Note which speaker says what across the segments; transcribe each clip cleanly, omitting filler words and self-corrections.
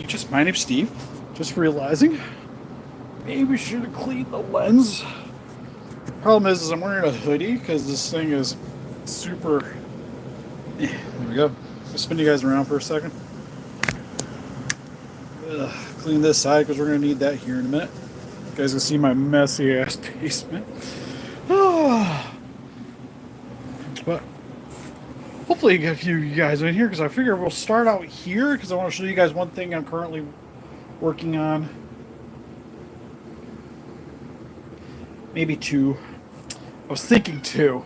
Speaker 1: Just my name's Steve. Just realizing maybe we should have cleaned the lens. Problem is I'm wearing a hoodie because this thing is super. There we go. I'll spin you guys around for a second. Clean this side because we're gonna need that here in a minute. You guys can see my messy ass basement. But hopefully get a few of you guys in here because I figure we'll start out here because I want to show you guys one thing I'm currently working on. Maybe two. I was thinking two.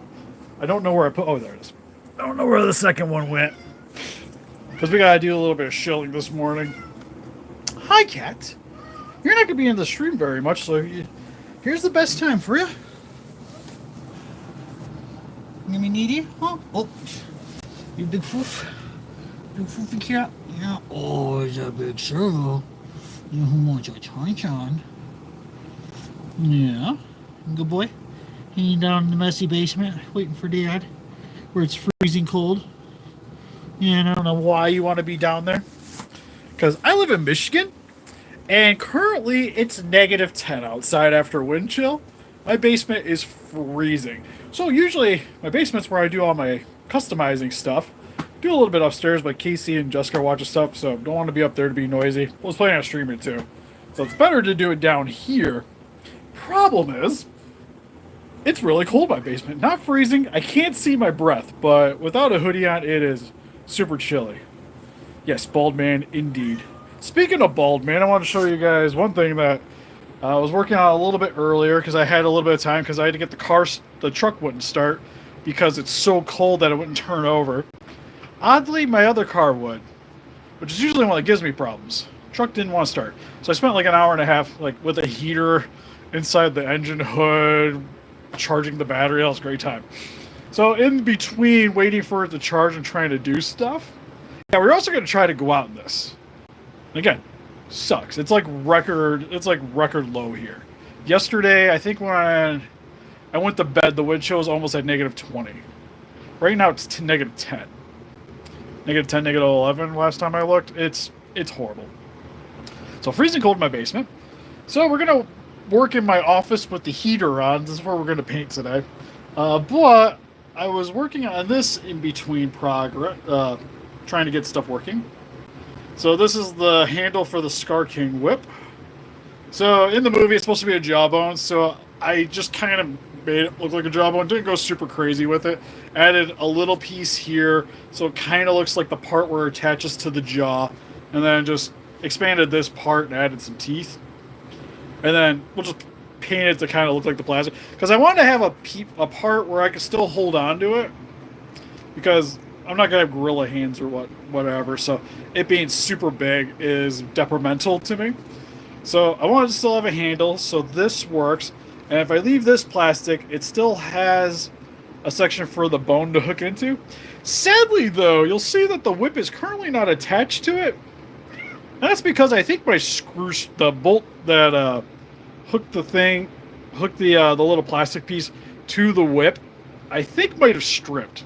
Speaker 1: I don't know where I put. Oh, there it is. I don't know where the second one went. Because we gotta do a little bit of shilling this morning. Hi, cat. You're not gonna be in the stream very much, so here's the best time for you. You gonna be needy? Huh? Oh, you big foof. Big foofy cat. Yeah. Oh, it's a big servo. You know who wants a attention? Yeah. Good boy. Hanging down in the messy basement, waiting for Dad, where it's freezing cold. And I don't know why you want to be down there. Because I live in Michigan, and currently it's negative 10 outside after wind chill. My basement is freezing. So usually my basement's where I do all my customizing stuff. Do a little bit upstairs, but Casey and Jessica are watching stuff, so don't want to be up there to be noisy. I was planning on streaming too. So it's better to do it down here. Problem is, it's really cold in my basement. Not freezing. I can't see my breath, but without a hoodie on, it is super chilly. Yes, bald man indeed. Speaking of bald man, I want to show you guys one thing that I was working on a little bit earlier because I had a little bit of time because I had to get the truck wouldn't start because it's so cold that it wouldn't turn over. Oddly, my other car would, which is usually one that gives me problems. Truck didn't want to start. So I spent like an hour and a half like with a heater inside the engine hood, charging the battery. That was a great time. So in between waiting for it to charge and trying to do stuff, yeah, we're also going to try to go out in this. Again, sucks. It's like record low here. Yesterday, I think when I went to bed, the wind chill was almost at negative 20. Right now it's negative 10. Negative 10, negative 11 last time I looked. It's horrible. So freezing cold in my basement. So we're going to work in my office with the heater on. This is where we're going to paint today. But I was working on this in between progress, trying to get stuff working. So this is the handle for the Scar King whip. So in the movie, it's supposed to be a jawbone. So I just kind of made it look like a jawbone. Didn't go super crazy with it. Added a little piece here, so it kind of looks like the part where it attaches to the jaw. And then just expanded this part and added some teeth. And then we'll just paint it to kind of look like the plastic. Because I wanted to have a part where I could still hold on to it. Because I'm not going to have gorilla hands or whatever. So it being super big is detrimental to me. So I wanted to still have a handle. So this works. And if I leave this plastic, it still has a section for the bone to hook into. Sadly, though, you'll see that the whip is currently not attached to it. That's because I think my the bolt that hooked the little plastic piece to the whip, I think might have stripped.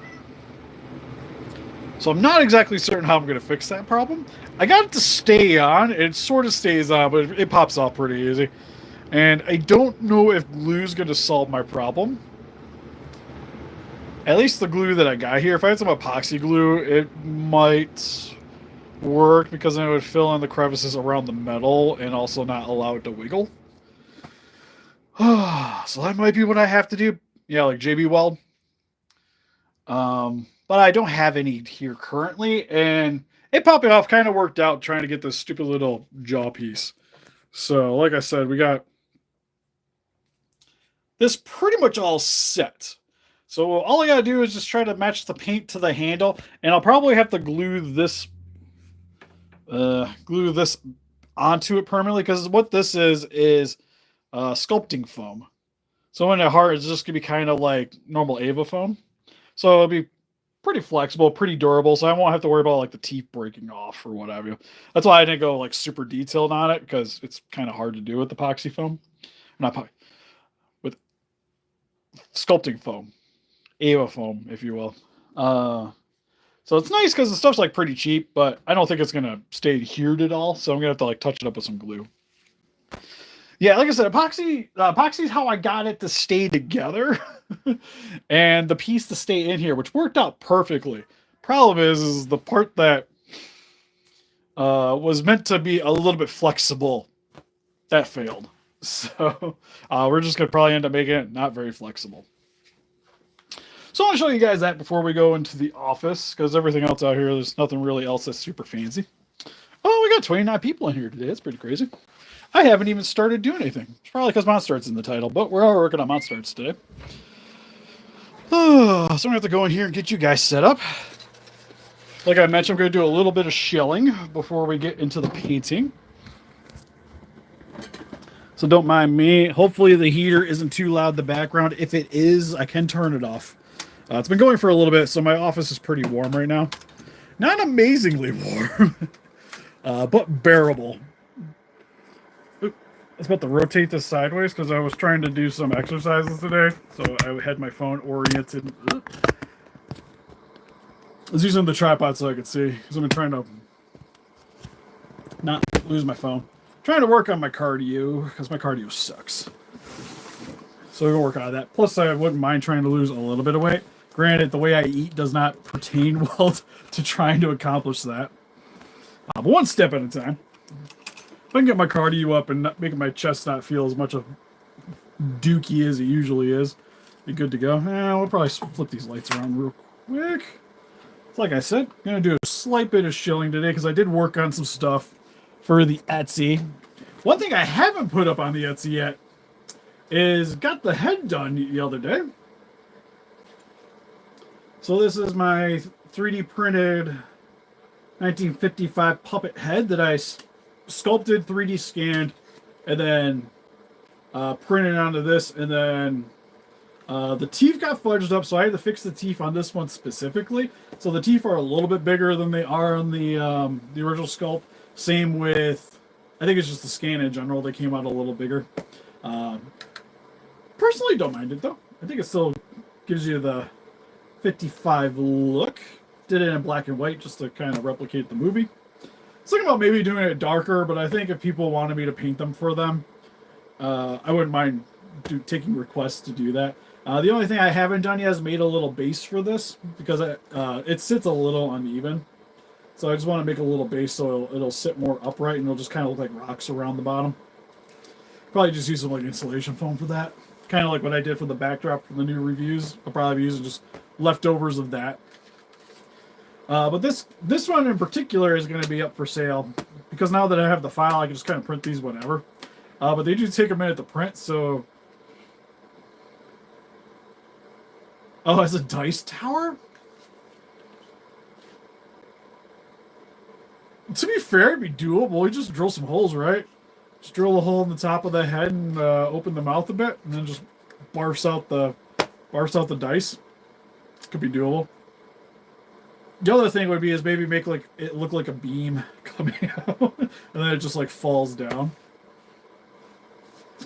Speaker 1: So I'm not exactly certain how I'm going to fix that problem. I got it to stay on. It sort of stays on, but it pops off pretty easy. And I don't know if glue's going to solve my problem. At least the glue that I got here. If I had some epoxy glue, it might work because then it would fill in the crevices around the metal and also not allow it to wiggle. So that might be what I have to do. Yeah, like JB Weld. But I don't have any here currently, and it popping off kind of worked out trying to get this stupid little jaw piece. So, like I said, we got this pretty much all set. So all I gotta do is just try to match the paint to the handle, and I'll probably have to glue this onto it permanently because what this is sculpting foam. So when it hard, it's just gonna be kind of like normal Ava foam. So it'll be pretty flexible, pretty durable. So I won't have to worry about like the teeth breaking off or whatever. That's why I didn't go like super detailed on it because it's kind of hard to do with epoxy foam, not with sculpting foam, Ava foam, if you will.
Speaker 2: So it's nice because the stuff's like pretty cheap, but I don't think it's gonna stay adhered at all. So I'm gonna have to like touch it up with some glue. Yeah, like I said, epoxy is how I got it to stay together, and the piece to stay in here, which worked out perfectly. Problem is the part that was meant to be a little bit flexible that failed. So we're just gonna probably end up making it not very flexible. So I want to show you guys that before we go into the office, because everything else out here, there's nothing really else that's super fancy. Oh, we got 29 people in here today. That's pretty crazy. I haven't even started doing anything. It's probably because MonsterArts in the title, but we're all working on MonsterArts today. Oh, so I'm going to have to go in here and get you guys set up. Like I mentioned, I'm going to do a little bit of shelling before we get into the painting. So don't mind me. Hopefully the heater isn't too loud in the background. If it is, I can turn it off. It's been going for a little bit, so my office is pretty warm right now. Not amazingly warm, but bearable. I was about to rotate this sideways because I was trying to do some exercises today, so I had my phone oriented. I was using the tripod so I could see, because I've been trying to not lose my phone. Trying to work on my cardio, because my cardio sucks. So we're going to work on that. Plus, I wouldn't mind trying to lose a little bit of weight. Granted, the way I eat does not pertain well to trying to accomplish that. But one step at a time. If I can get my cardio up and not making my chest not feel as much of dookie as it usually is, be good to go. We'll probably flip these lights around real quick. Like I said, I'm going to do a slight bit of shilling today because I did work on some stuff for the Etsy. One thing I haven't put up on the Etsy yet is got the head done the other day. So this is my 3D printed 1955 puppet head that I sculpted, 3D scanned, and then printed onto this. And then the teeth got fudged up, so I had to fix the teeth on this one specifically. So the teeth are a little bit bigger than they are on the original sculpt. Same with, I think it's just the scan in general. They came out a little bigger. Personally, don't mind it though. I think it still gives you the 55 look. Did it in black and white just to kind of replicate the movie. I was thinking about maybe doing it darker, but I think if people wanted me to paint them for them, I wouldn't mind taking requests to do that. The only thing I haven't done yet is made a little base for this because it sits a little uneven. So I just want to make a little base so it'll sit more upright and it'll just kind of look like rocks around the bottom. Probably just use some like insulation foam for that. Kind of like what I did for the backdrop for the new reviews. I'll probably be using just leftovers of that. But this one in particular is going to be up for sale because now that I have the file, I can just kind of print these whenever. But they do take a minute to print, so... Oh, it's a dice tower? To be fair, it'd be doable. We just drill some holes, right? Just drill a hole in the top of the head and open the mouth a bit, and then just barfs out the dice. Could be doable. The other thing would be is maybe make like it look like a beam coming out, and then it just like falls down.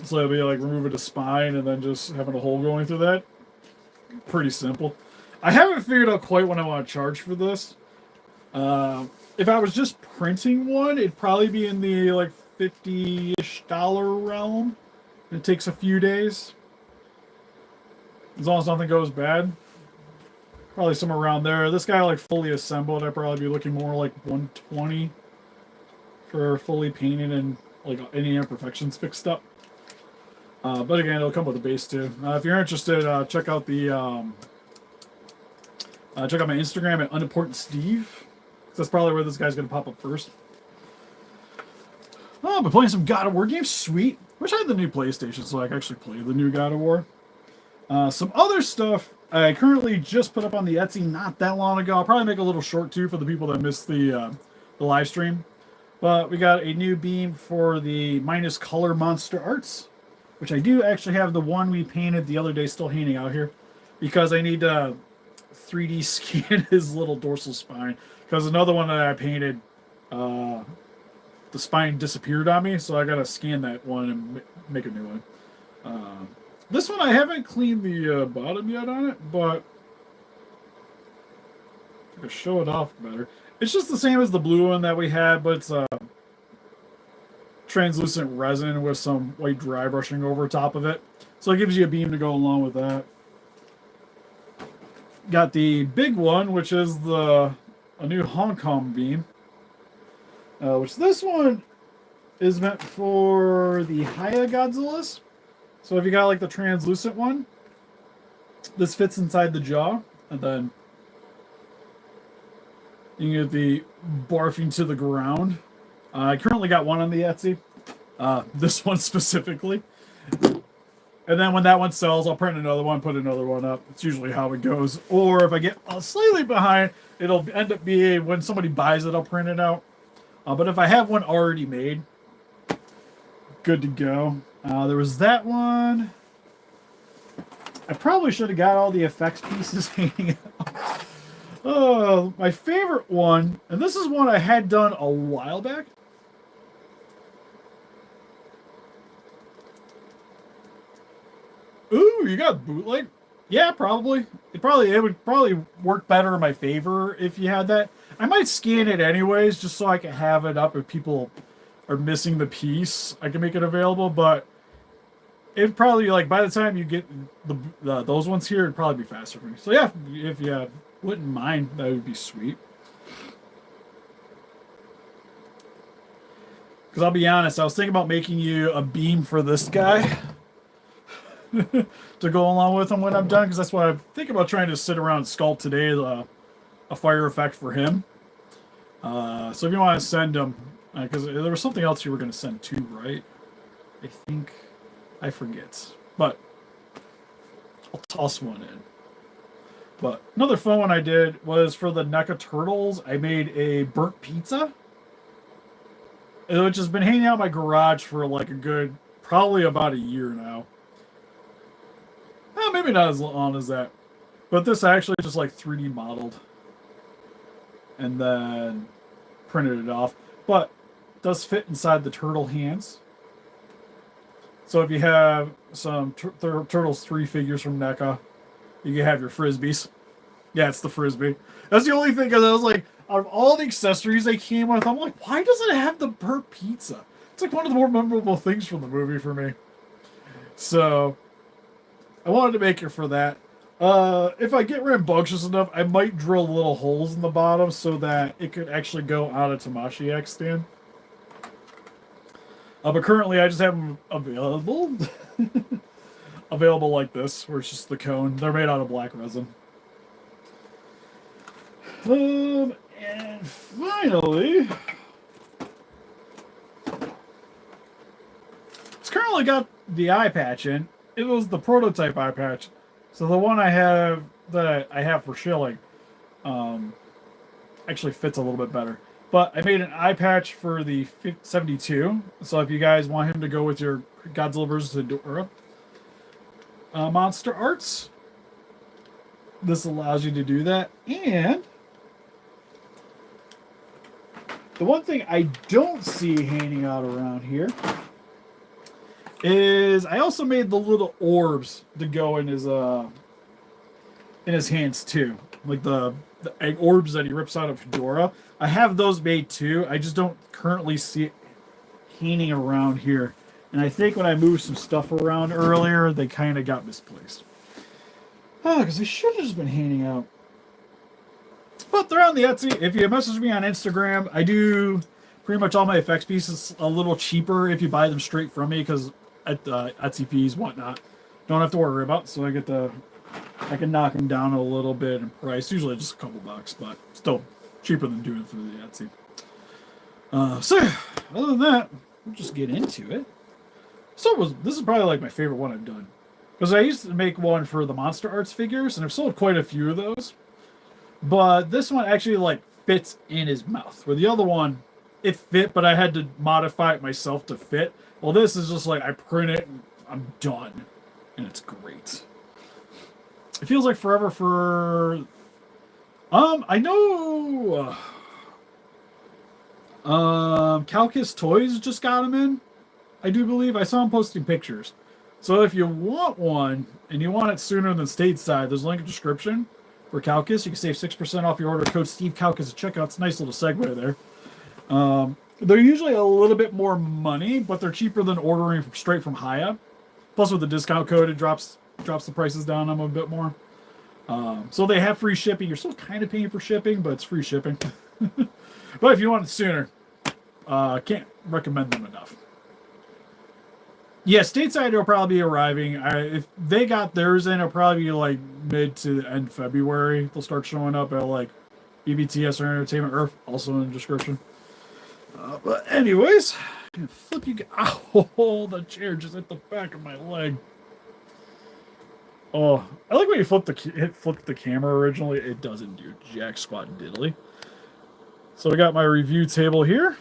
Speaker 2: So it'd be like removing the spine and then just having a hole going through that. Pretty simple. I haven't figured out quite what I want to charge for this. If I was just printing one, it'd probably be in the like $50-ish realm. It takes a few days. As long as nothing goes bad. Probably somewhere around there. This guy like fully assembled, I'd probably be looking more like 120 for fully painted and like any imperfections fixed up. But again, it'll come with a base too. If you're interested, check out the check out my Instagram at Unimportant Steve. That's probably where this guy's gonna pop up first. Oh, I've been playing some God of War games. Sweet. Wish I had the new PlayStation so I could actually play the new God of War. Some other stuff I currently just put up on the Etsy not that long ago. I'll probably make a little short too for the people that missed the live stream. But we got a new beam for the minus color MonsterArts, which I do actually have the one we painted the other day still hanging out here because I need to 3D scan his little dorsal spine because another one that I painted, the spine disappeared on me, so I gotta scan that one and make a new one. This one I haven't cleaned the bottom yet on it, but if I show it off better. It's just the same as the blue one that we had, but it's translucent resin with some white dry brushing over top of it. So it gives you a beam to go along with that. Got the big one, which is a new Hong Kong beam. Which this one is meant for the higher Godzillas. So if you got like the translucent one, this fits inside the jaw, and then you can get the barfing to the ground. I currently got one on the Etsy, this one specifically. And then when that one sells, I'll print another one, put another one up. It's usually how it goes. Or if I get slightly behind, it'll end up being when somebody buys it, I'll print it out. But if I have one already made, good to go. There was that one. I probably should have got all the effects pieces hanging out. My favorite one, and this is one I had done a while back. Ooh, you got bootleg? Yeah, probably. It would probably work better in my favor if you had that. I might scan it anyways, just so I can have it up if people are missing the piece. I can make it available, but it'd probably, like, by the time you get those ones here, it'd probably be faster for me. So yeah, if you wouldn't mind, that would be sweet. Because I'll be honest, I was thinking about making you a beam for this guy. To go along with him when I'm done, because that's what I'm thinking about trying to sit around and sculpt today, a fire effect for him. So if you want to send him, because there was something else you were going to send too, right? I think, I forget, but I'll toss one in. But another fun one I did was for the NECA Turtles. I made a burnt pizza, which has been hanging out in my garage for like a good, probably about a year now. Maybe not as long as that. But this I actually just like 3D modeled. And then printed it off. But it does fit inside the turtle hands. So if you have some Turtles 3 figures from NECA, you can have your Frisbees. Yeah, it's the Frisbee. That's the only thing, because I was like, out of all the accessories they came with, I'm like, why doesn't it have the burnt pizza? It's like one of the more memorable things from the movie for me. So I wanted to make it for that. If I get rambunctious enough, I might drill little holes in the bottom so that it could actually go on a Tamashii stand. But currently, I just have them available. Available like this, where it's just the cone. They're made out of black resin. And finally, it's currently got the eye patch in. It was the prototype eye patch, so the one I have for shilling actually fits a little bit better. But I made an eye patch for the 72, so if you guys want him to go with your Godzilla vs. Ghidorah MonsterArts, this allows you to do that. And the one thing I don't see hanging out around here is I also made the little orbs to go in his hands too, like the egg orbs that he rips out of Ghidorah. I have those made too. I just don't currently see it hanging around here, and I think when I moved some stuff around earlier, they kind of got misplaced. Because they should have just been hanging out. But they're on the Etsy. If you message me on Instagram, I do pretty much all my effects pieces a little cheaper if you buy them straight from me, because at Etsy fees, whatnot, don't have to worry about. So I can knock them down a little bit in price. Usually just a couple bucks, but still cheaper than doing it through the Etsy. So other than that, we'll just get into it. This is probably like my favorite one I've done, because I used to make one for the MonsterArts figures, and I've sold quite a few of those. But this one actually like fits in his mouth, where the other one, it fit, but I had to modify it myself to fit. Well, this is just like I print it and I'm done, and it's great. It feels like forever for. I know. Calcus Toys just got him in. I do believe I saw him posting pictures. So if you want one and you want it sooner than stateside, there's a link in the description. for Calcus. You can save 6% off your order. Code Steve Calcus at checkout. It's a nice little segue there. They're usually a little bit more money, but they're cheaper than ordering straight from Hiya. Plus, with the discount code, it drops the prices down on them a bit more. So they have free shipping. You're still kind of paying for shipping, but it's free shipping. But if you want it sooner, can't recommend them enough. Yeah, stateside will probably be arriving. If they got theirs in, it'll probably be like mid to end February. They'll start showing up at like BBTS or Entertainment Earth, also in the description. But anyways, flip you. Oh, the chair just hit the back of my leg. Oh, I like when you flip the camera originally. It doesn't do jack squat diddly. So we got my review table here.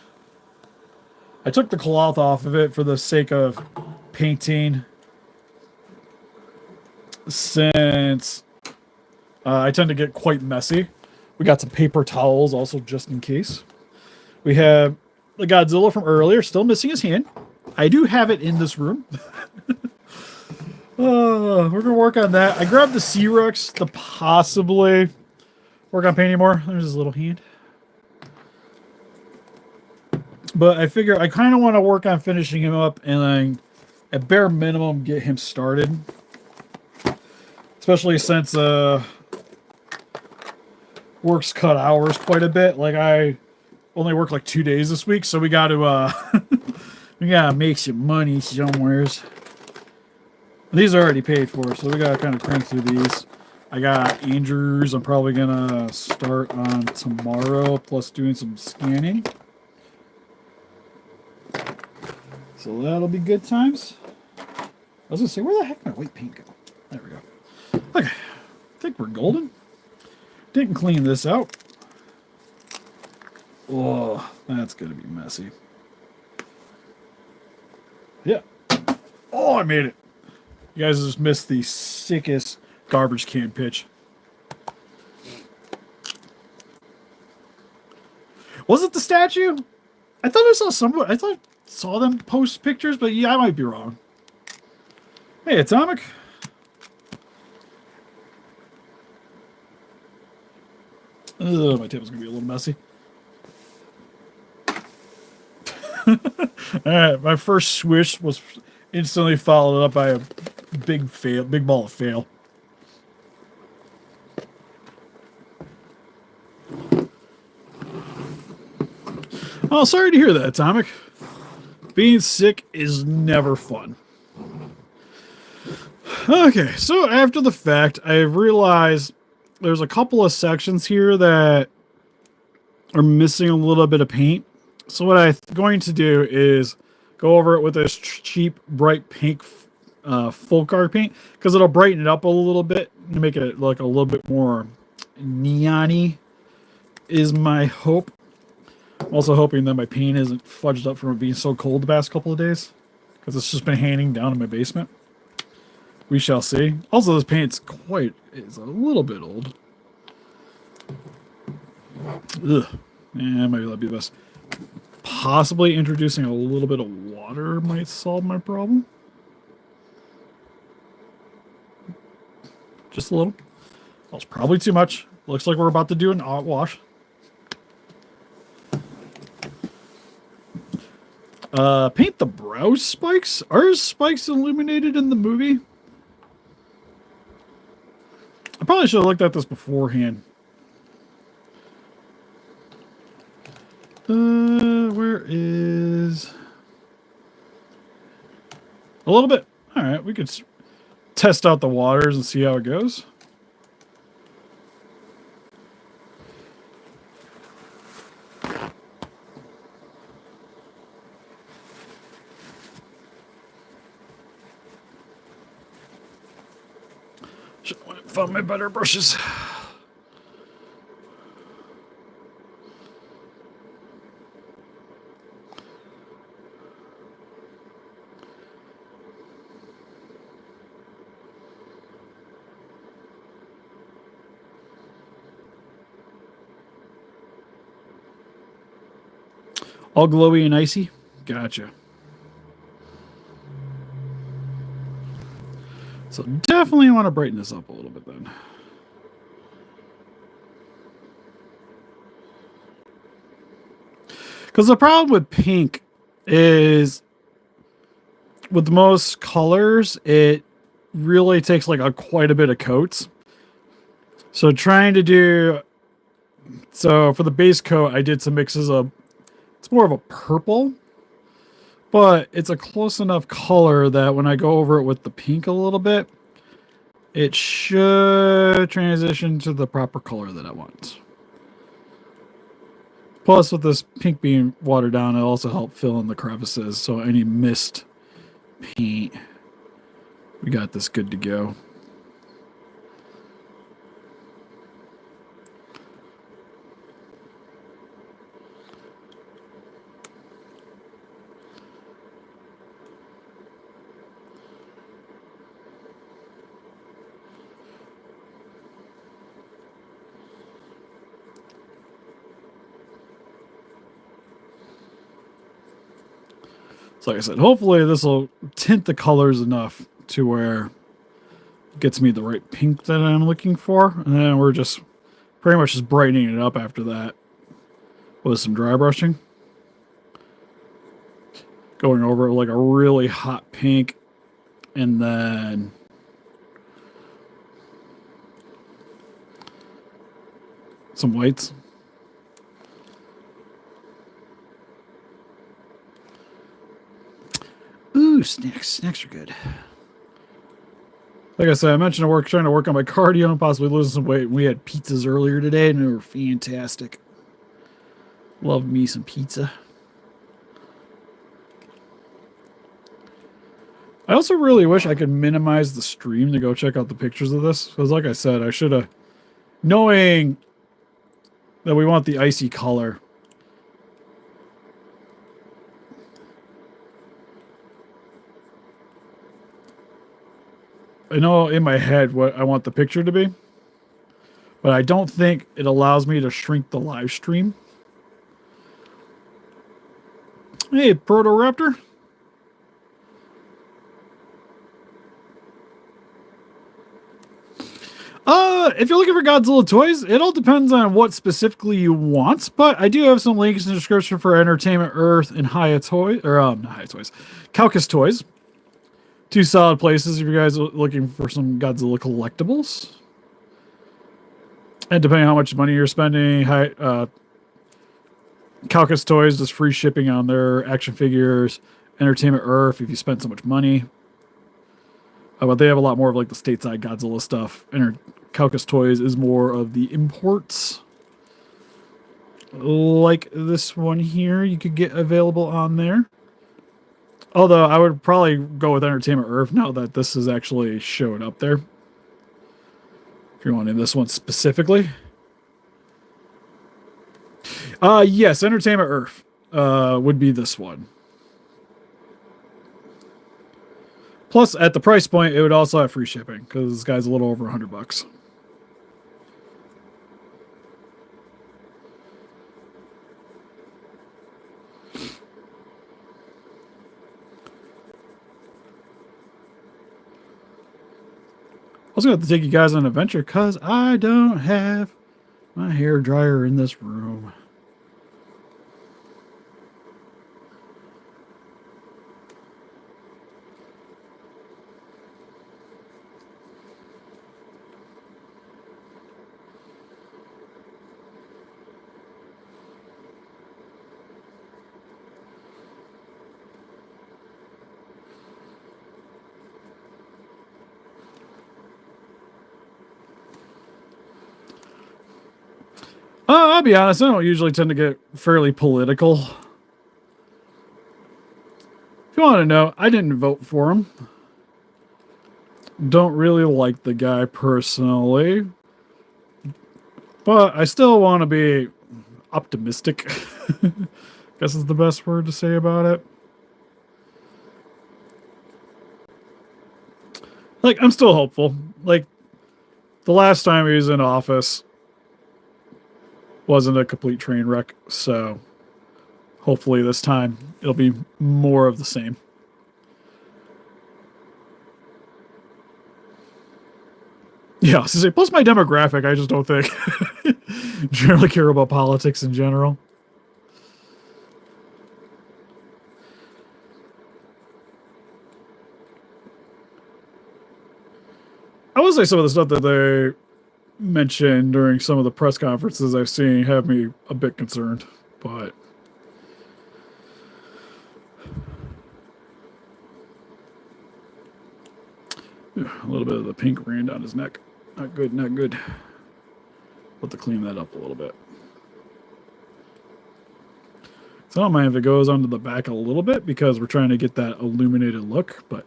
Speaker 2: I took the cloth off of it for the sake of painting, since I tend to get quite messy. We got some paper towels also just in case. We have the Godzilla from earlier, still missing his hand. I do have it in this room. We're going to work on that. I grabbed the C-Rex to possibly work on painting more. There's his little hand. But I figure I kind of want to work on finishing him up and then, at bare minimum, get him started. Especially since work's cut hours quite a bit. Like, I only work like 2 days this week, so we got to we gotta make some money somewheres. These are already paid for, so we gotta kind of crank through these. I got Andrews. I'm probably gonna start on tomorrow, plus doing some scanning. So that'll be good times. I was gonna say, where the heck did my white paint go? There we go. Okay, I think we're golden. Didn't clean this out. Oh, that's gonna be messy. Yeah. Oh, I made it. You guys just missed the sickest garbage can pitch. Was it the statue? I thought I saw someone. I saw them post pictures, but yeah, I might be wrong. Hey, Atomic. Ugh, my table's gonna be a little messy. Alright, my first swish was instantly followed up by a big ball of fail. Oh, sorry to hear that, Atomic. Being sick is never fun. Okay, so after the fact, I realized there's a couple of sections here that are missing a little bit of paint. So what I'm going to do is go over it with this cheap, bright pink full color paint, because it'll brighten it up a little bit to make it look a little bit more neon-y, is my hope. I'm also hoping that my paint isn't fudged up from it being so cold the past couple of days, because it's just been hanging down in my basement. We shall see. Also, this paint's it's a little bit old. Ugh. Yeah, maybe that'd be the best. Possibly introducing a little bit of water might solve my problem. Just a little. That's probably too much. Looks like we're about to do an hot wash. Paint the brow spikes. Are spikes illuminated in the movie? I probably should have looked at this beforehand. Where is... A little bit. Alright, we could test out the waters and see how it goes. Should have found my better brushes. All glowy and icy? Gotcha. So definitely want to brighten this up a little bit then. Because the problem with pink is with most colors, it really takes like quite a bit of coats. So trying to do, so for the base coat, I did some mixes of, it's more of a purple, but it's a close enough color that when I go over it with the pink a little bit, it should transition to the proper color that I want. Plus, with this pink being watered down, it also helped fill in the crevices. So any missed paint, we got this good to go. So like I said, hopefully this will tint the colors enough to where it gets me the right pink that I'm looking for. And then we're just pretty much just brightening it up after that with some dry brushing. Going over it like a really hot pink. And then some whites. Ooh, snacks. Snacks are good. Like I said, I mentioned trying to work on my cardio and possibly losing some weight. We had pizzas earlier today, and they were fantastic. Love me some pizza. I also really wish I could minimize the stream to go check out the pictures of this. Because like I said, I should have... Knowing that we want the icy color... I know in my head what I want the picture to be, but I don't think it allows me to shrink the live stream. Hey, Protoraptor. If you're looking for Godzilla toys, it all depends on what specifically you want, but I do have some links in the description for Entertainment Earth and Hiya Toys, or not Hiya Toys, Kaukus Toys. Two solid places if you guys are looking for some Godzilla collectibles. And depending on how much money you're spending, Kaukus Toys does free shipping on their action figures. Entertainment Earth, if you spend so much money. But they have a lot more of like the stateside Godzilla stuff. Kaukus Toys is more of the imports. Like this one here, you could get available on there. Although I would probably go with Entertainment Earth now that this is actually showed up there. If you're wanting this one specifically. Yes, Entertainment Earth would be this one. Plus, at the price point, it would also have free shipping because this guy's a little over $100. I was going to have to take you guys on an adventure because I don't have my hair dryer in this room. I'll be honest, I don't usually tend to get fairly political. If you want to know, I didn't vote for him. Don't really like the guy personally. But I still want to be optimistic. Guess is the best word to say about it. Like, I'm still hopeful. Like, the last time he was in office wasn't a complete train wreck, so hopefully this time it'll be more of the same. Yeah, I was gonna say, plus my demographic, I just don't think generally care about politics in general. I will say some of the stuff that they mentioned during some of the press conferences I've seen have me a bit concerned, but a little bit of the pink ran down his neck. Not good, not good. We'll have to clean that up a little bit. So I don't mind if it goes onto the back a little bit because we're trying to get that illuminated look, but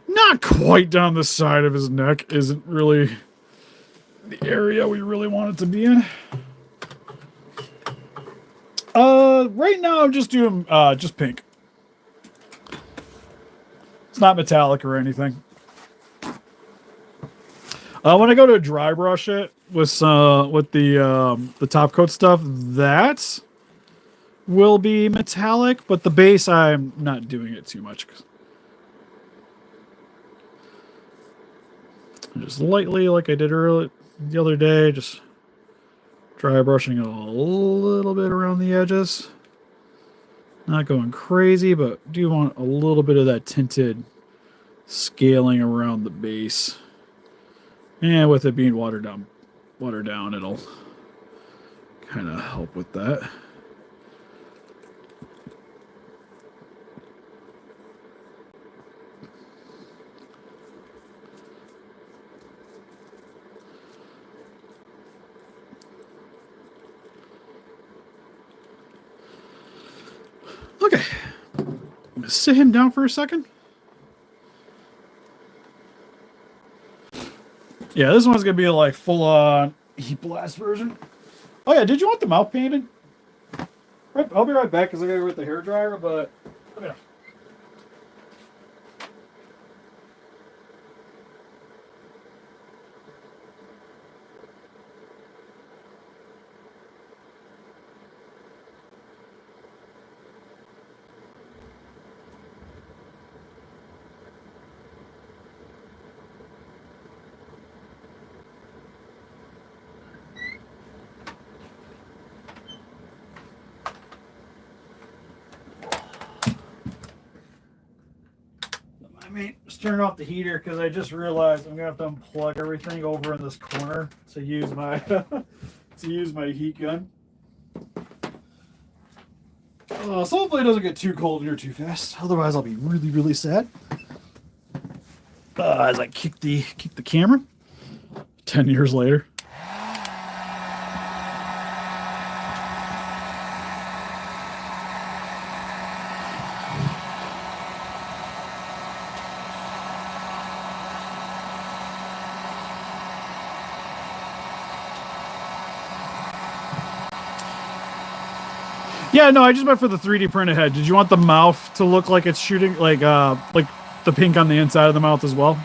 Speaker 2: not quite down the side of his neck isn't really the area we really want it to be in. Right now I'm just doing just pink. It's not metallic or anything. When I go to dry brush it with the top coat stuff, that will be metallic, but the base I'm not doing it too much. Just lightly, like I did earlier the other day, just dry brushing a little bit around the edges. Not going crazy, but do want a little bit of that tinted scaling around the base. And with it being watered down, it'll kind of help with that. Okay, I'm gonna sit him down for a second. Yeah, this one's gonna be like full on heat blast version. Oh yeah, did you want the mouth painted? Right, I'll be right back because I gotta go with the hair dryer. But yeah. Just turn off the heater because I just realized I'm gonna have to unplug everything over in this corner to use my heat gun. So hopefully it doesn't get too cold here too fast. Otherwise, I'll be really, really sad. As I kick the camera. 10 years later. Yeah, no, I just meant for the 3D printed head. Did you want the mouth to look like it's shooting, like the pink on the inside of the mouth as well?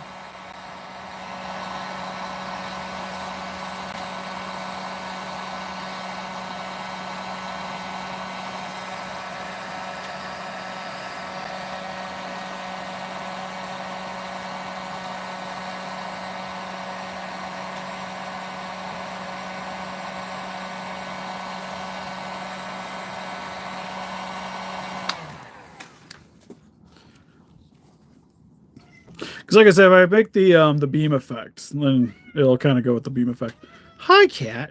Speaker 2: Because like I said, if I make the beam effect, then it'll kind of go with the beam effect. Hi, cat.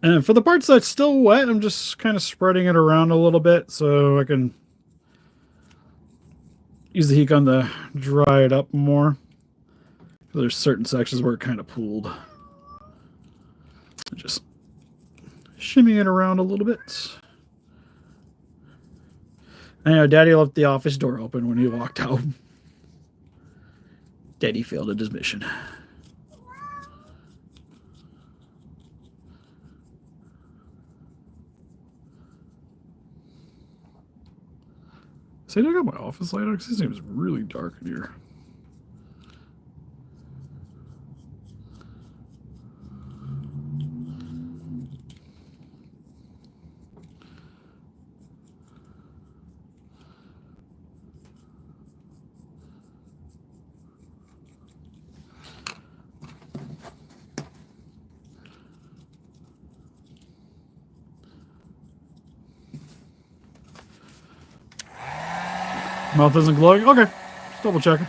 Speaker 2: And for the parts that's still wet, I'm just kind of spreading it around a little bit so I can use the heat gun to dry it up more. There's certain sections where it kind of pooled. Just shimmy it around a little bit. I know Daddy left the office door open when he walked out. Daddy failed at his mission. See, I got my office light on because this seems really dark in here. Mouth isn't glowing? Okay. Just double checking.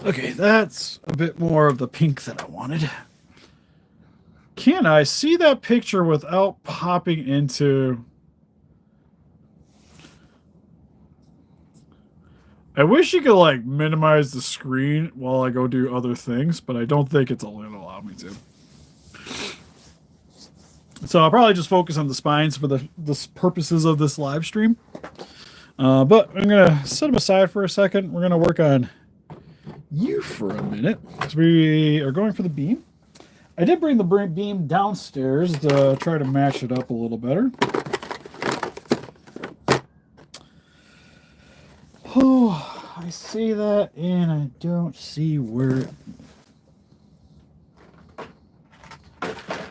Speaker 2: Okay, that's a bit more of the pink that I wanted. Can I see that picture without popping into... I wish you could, like, minimize the screen while I go do other things, but I don't think it's going to allow me to. So I'll probably just focus on the spines for the purposes of this live stream. But I'm going to set them aside for a second. We're going to work on you for a minute, because we are going for the beam. I did bring the beam downstairs to try to match it up a little better. Oh, I see that, and I don't see where it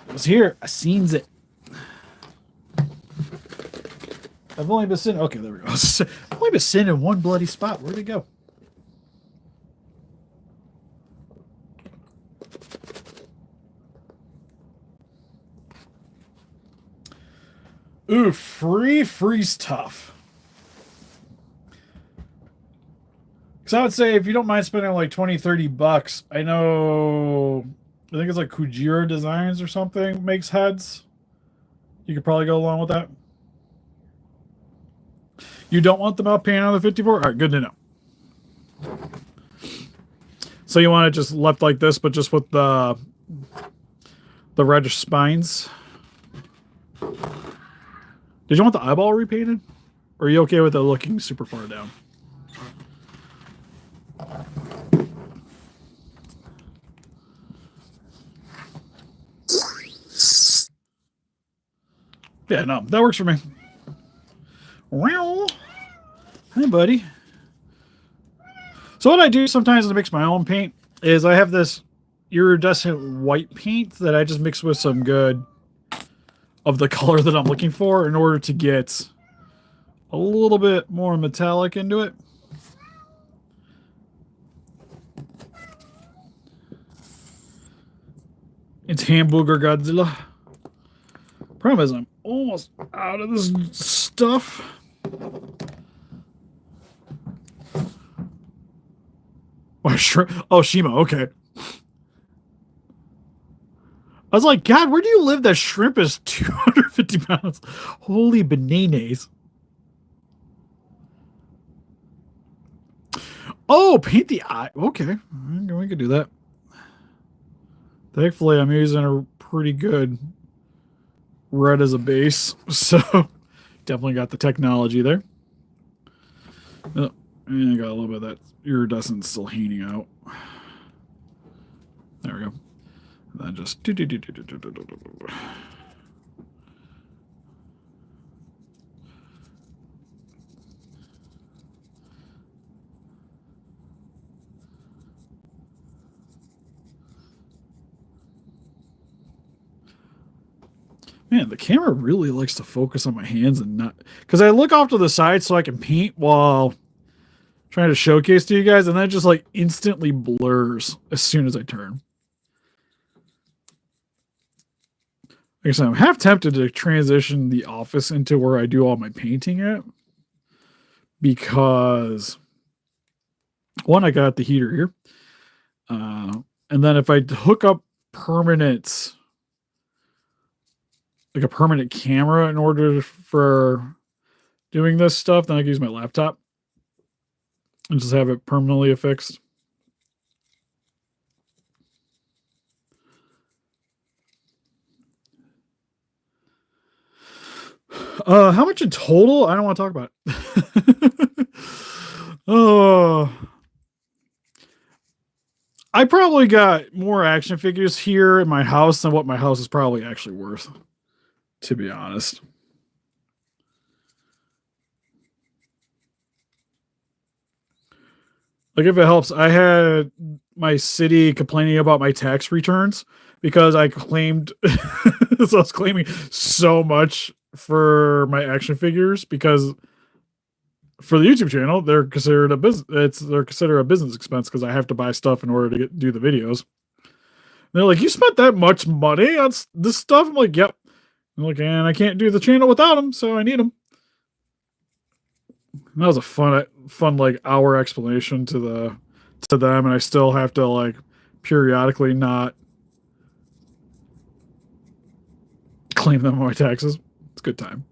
Speaker 2: was. Here. I seen it. I've only been sitting... Okay, there we go. I've only been sitting in one bloody spot. Where'd it go? Ooh, freeze tough. Because I would say if you don't mind spending like 20, 30 bucks, I know, I think it's like Kujira Designs or something makes heads. You could probably go along with that. You don't want them out painted on the 54? All right, good to know. So you want it just left like this, but just with the reddish spines? Did you want the eyeball repainted? Or are you okay with it looking super far down? Yeah, no, that works for me. Well, hi, buddy. So what I do sometimes to mix my own paint is I have this iridescent white paint that I just mix with some good of the color that I'm looking for in order to get a little bit more metallic into it. It's Hamburger Godzilla. Problem is I'm almost out of this stuff. Oh, Shima, okay. I was like, God, where do you live that shrimp is 250 pounds? Holy bananas. Oh, paint the eye. Okay, we could do that. Thankfully, I'm using a pretty good red as a base, so definitely got the technology there. Oh, and I got a little bit of that iridescent still hanging out. There we go. And then just man, the camera really likes to focus on my hands and not... Because I look off to the side so I can paint while trying to showcase to you guys, and then it just like instantly blurs as soon as I turn. Like I said, I'm half tempted to transition the office into where I do all my painting at. Because, one, I got the heater here. And then if I hook up permanent... like a permanent camera in order for doing this stuff, then I can use my laptop and just have it permanently affixed. How much in total? I don't want to talk about it. Oh, I probably got more action figures here in my house than what my house is probably actually worth, to be honest. Like, if it helps, I had my city complaining about my tax returns because I claimed, so I was claiming so much for my action figures because for the YouTube channel, they're considered a business. They're considered a business expense because I have to buy stuff in order to do the videos. And they're like, "You spent that much money on this stuff?" I'm like, "Yep." I'm like, and I can't do the channel without them, so I need them. And that was a fun like hour explanation to to them, and I still have to like periodically not claim them on my taxes. It's a good time.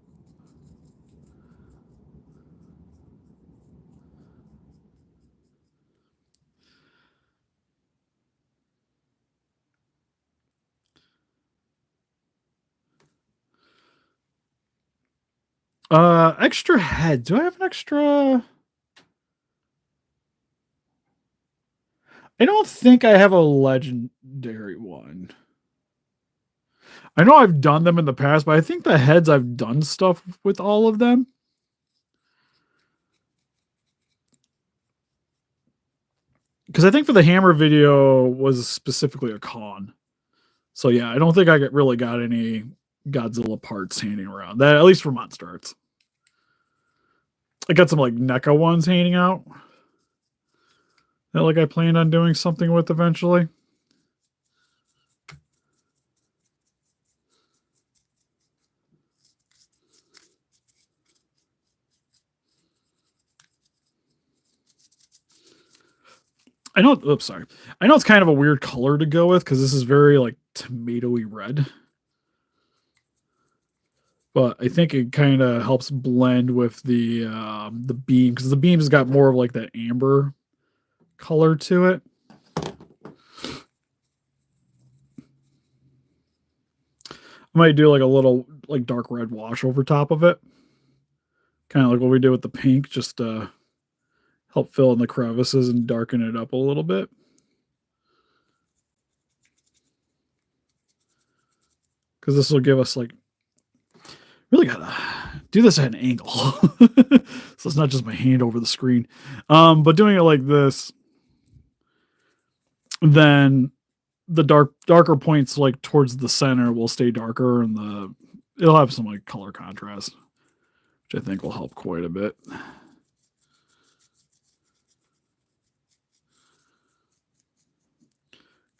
Speaker 2: Extra head. Do I have an extra? I don't think I have a legendary one. I know I've done them in the past, but I think the heads I've done stuff with all of them. Because I think for the hammer video was specifically a con. So yeah, I don't think I really got any Godzilla parts hanging around. That at least for MonsterArts. I got some like NECA ones hanging out. That like I planned on doing something with eventually. I know. Oops, sorry. I know it's kind of a weird color to go with because this is very like tomatoey red. But I think it kind of helps blend with the beam because the beam's got more of like that amber color to it. I might do like a little like dark red wash over top of it, kind of like what we did with the pink, just to help fill in the crevices and darken it up a little bit. Because this will give us like really gotta do this at an angle, so it's not just my hand over the screen. But doing it like this, then the darker points like towards the center will stay darker, and it'll have some like color contrast, which I think will help quite a bit.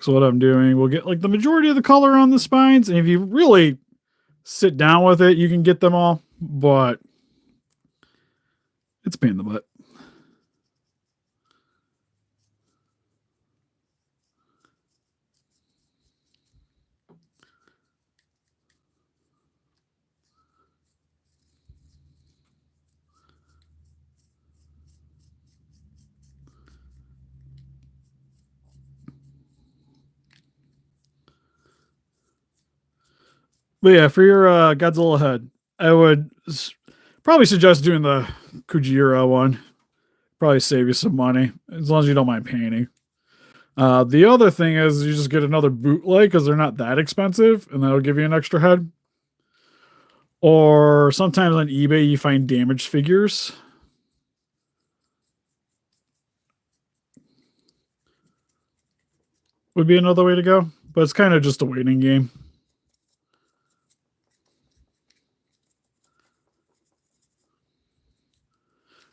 Speaker 2: So what I'm doing, we'll get like the majority of the color on the spines, and if you really sit down with it, you can get them all, but it's a pain in the butt. But yeah, for your Godzilla head, I would probably suggest doing the Kujira one. Probably save you some money, as long as you don't mind painting. The other thing is you just get another bootleg because they're not that expensive, and that'll give you an extra head. Or sometimes on eBay you find damaged figures. Would be another way to go, but it's kind of just a waiting game.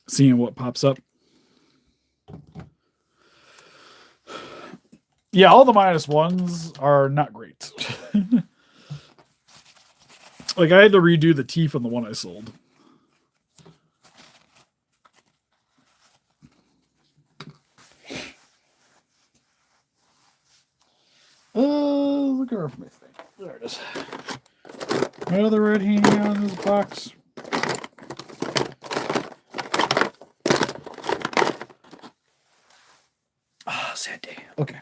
Speaker 2: Seeing what pops up. Yeah, all the -1s are not great. Like I had to redo the teeth on the one I sold. Look at my thing. There it is. My other red hanging out in this box. Sad day. Okay.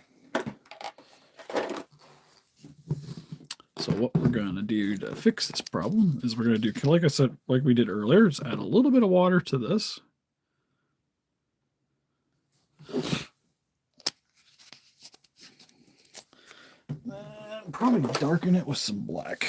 Speaker 2: So what we're going to do to fix this problem is we're going to do, like I said, like we did earlier, is add a little bit of water to this. And probably darken it with some black.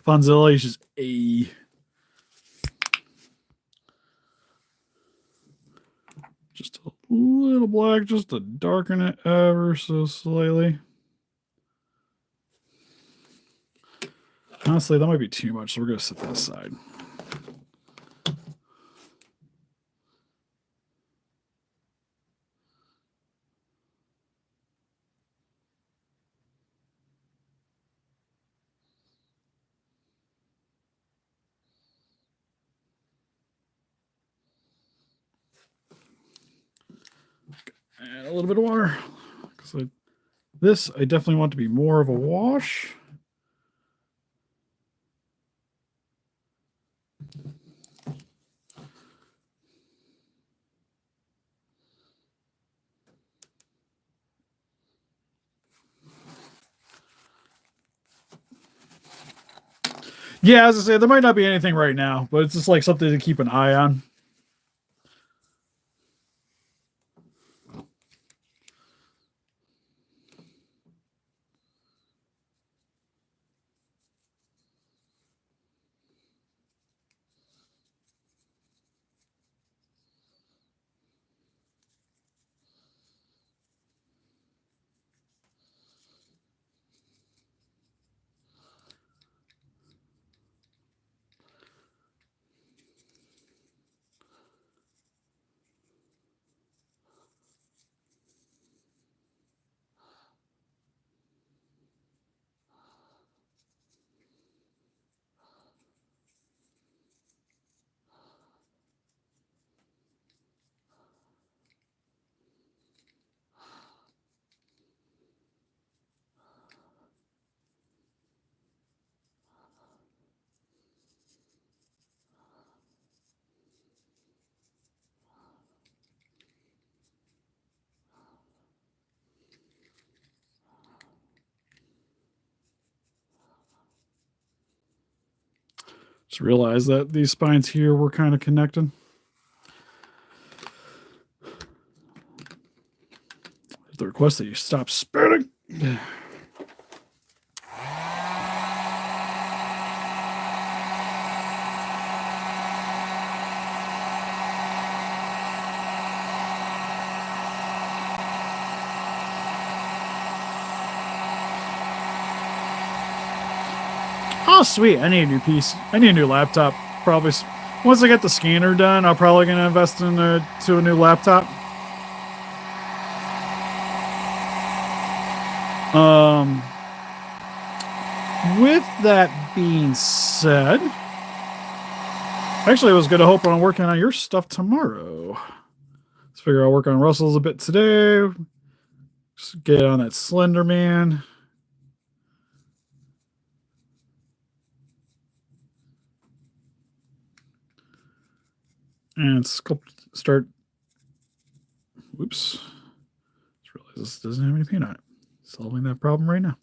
Speaker 2: Fonzilla is just a. Just a little black, just to darken it ever so slightly. Honestly, that might be too much, so we're going to set that aside. And a little bit of water. This I definitely want to be more of a wash. Yeah, as I say, there might not be anything right now, but it's just like something to keep an eye on. Just realize that these spines here were kind of connecting. The request that you stop spitting. Oh, sweet. I need a new piece. I need a new laptop. Probably. Once I get the scanner done, I'm probably going to invest into a new laptop. With that being said, actually, I was going to hope on working on your stuff tomorrow. Let's figure I'll work on Russell's a bit today. Just get on that Slender Man. And start. Whoops. Just realized this doesn't have any paint on it. Solving that problem right now.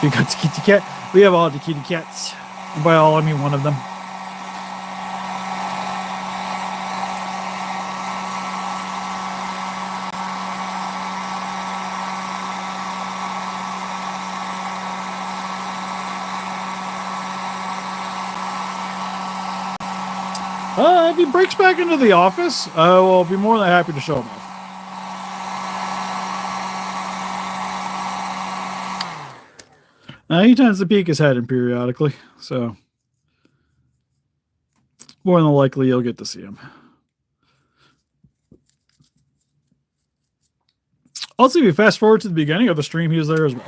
Speaker 2: You got the kitty cat? We have all the kitty cats. And by all, I mean one of them. If he breaks back into the office, I will be more than happy to show him off. He tends to peek his head in periodically, so more than likely you'll get to see him. Also, if you fast forward to the beginning of the stream, he was there as well.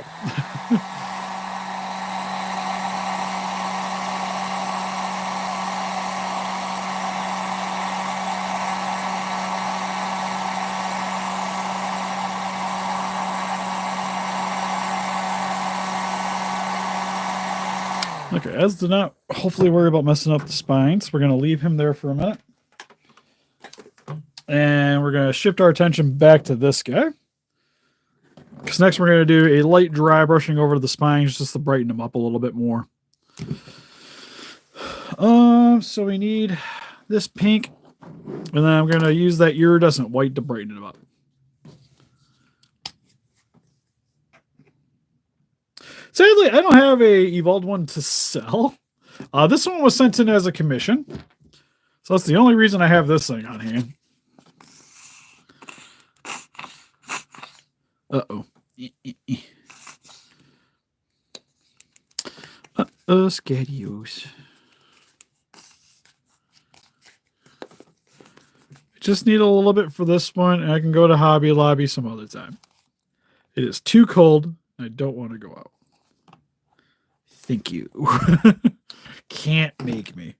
Speaker 2: Okay, as to not hopefully worry about messing up the spines, we're going to leave him there for a minute. And we're going to shift our attention back to this guy. Because next we're going to do a light dry brushing over the spines just to brighten them up a little bit more. So we need this pink. And then I'm going to use that iridescent white to brighten them up. Sadly, I don't have a evolved one to sell. This one was sent in as a commission. So that's the only reason I have this thing on hand. Uh-oh. Uh-oh, scadios. just need a little bit for this one, and I can go to Hobby Lobby some other time. It is too cold. I don't want to go out. Thank you. Can't make me.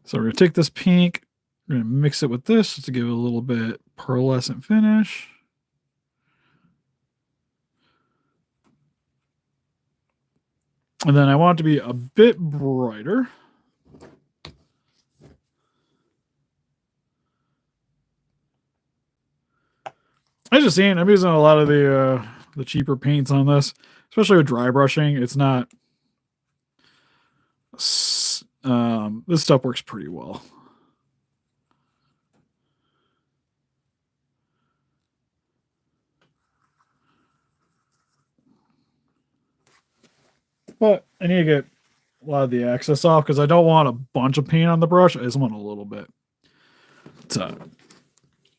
Speaker 2: So we're going to take this pink. We're going to mix it with this to give it a little bit pearlescent finish. And then I want it to be a bit brighter. I just seen I'm using a lot of the cheaper paints on this, especially with dry brushing. It's not this stuff works pretty well. But I need to get a lot of the excess off because I don't want a bunch of paint on the brush. I just want a little bit. So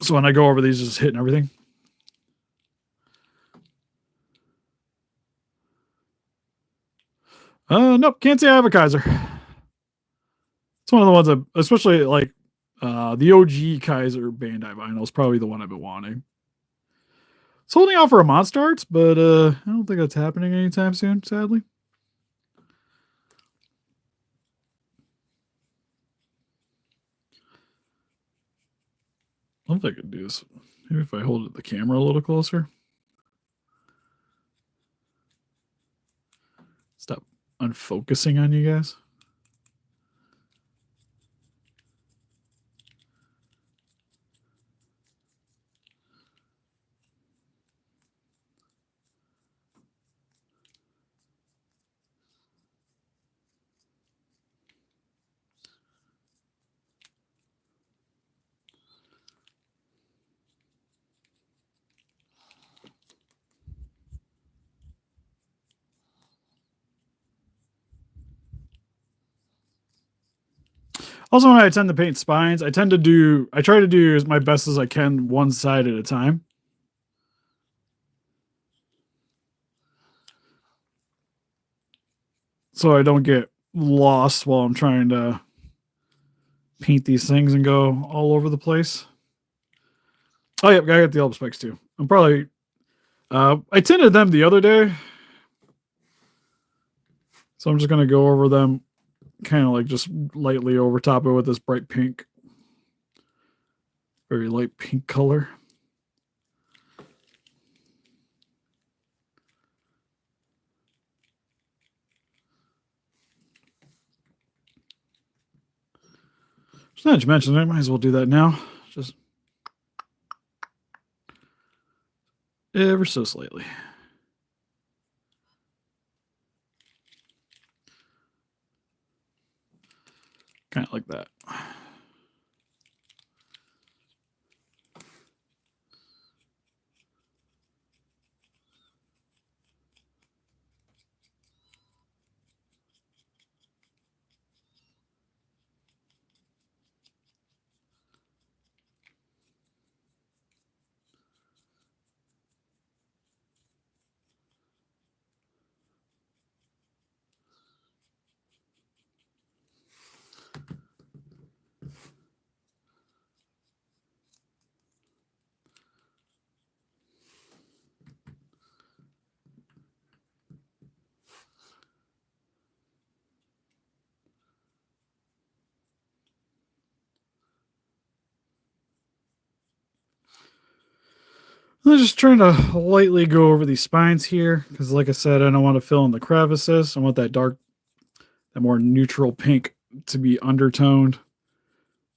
Speaker 2: when I go over these, just hitting everything. Nope, can't say I have a Kaiser. It's one of the ones that, especially like the OG Kaiser Bandai vinyl is probably the one I've been wanting. It's holding out for a MonsterArts, but I don't think that's happening anytime soon, sadly. I don't think I could do this. Maybe if I hold the camera a little closer. Stop unfocusing on you guys. Also, when I tend to paint spines, I try to do as my best as I can one side at a time. So I don't get lost while I'm trying to paint these things and go all over the place. Oh, yeah, I got the elbow spikes too. I'm probably, I tinted them the other day. So I'm just going to go over them kind of like just lightly over top it with this bright pink. Very light pink color. Just not to mention, I might as well do that now. Just ever so slightly. Kind of like that. I'm just trying to lightly go over these spines here because, like I said, I don't want to fill in the crevices. I want that dark, that more neutral pink to be undertoned,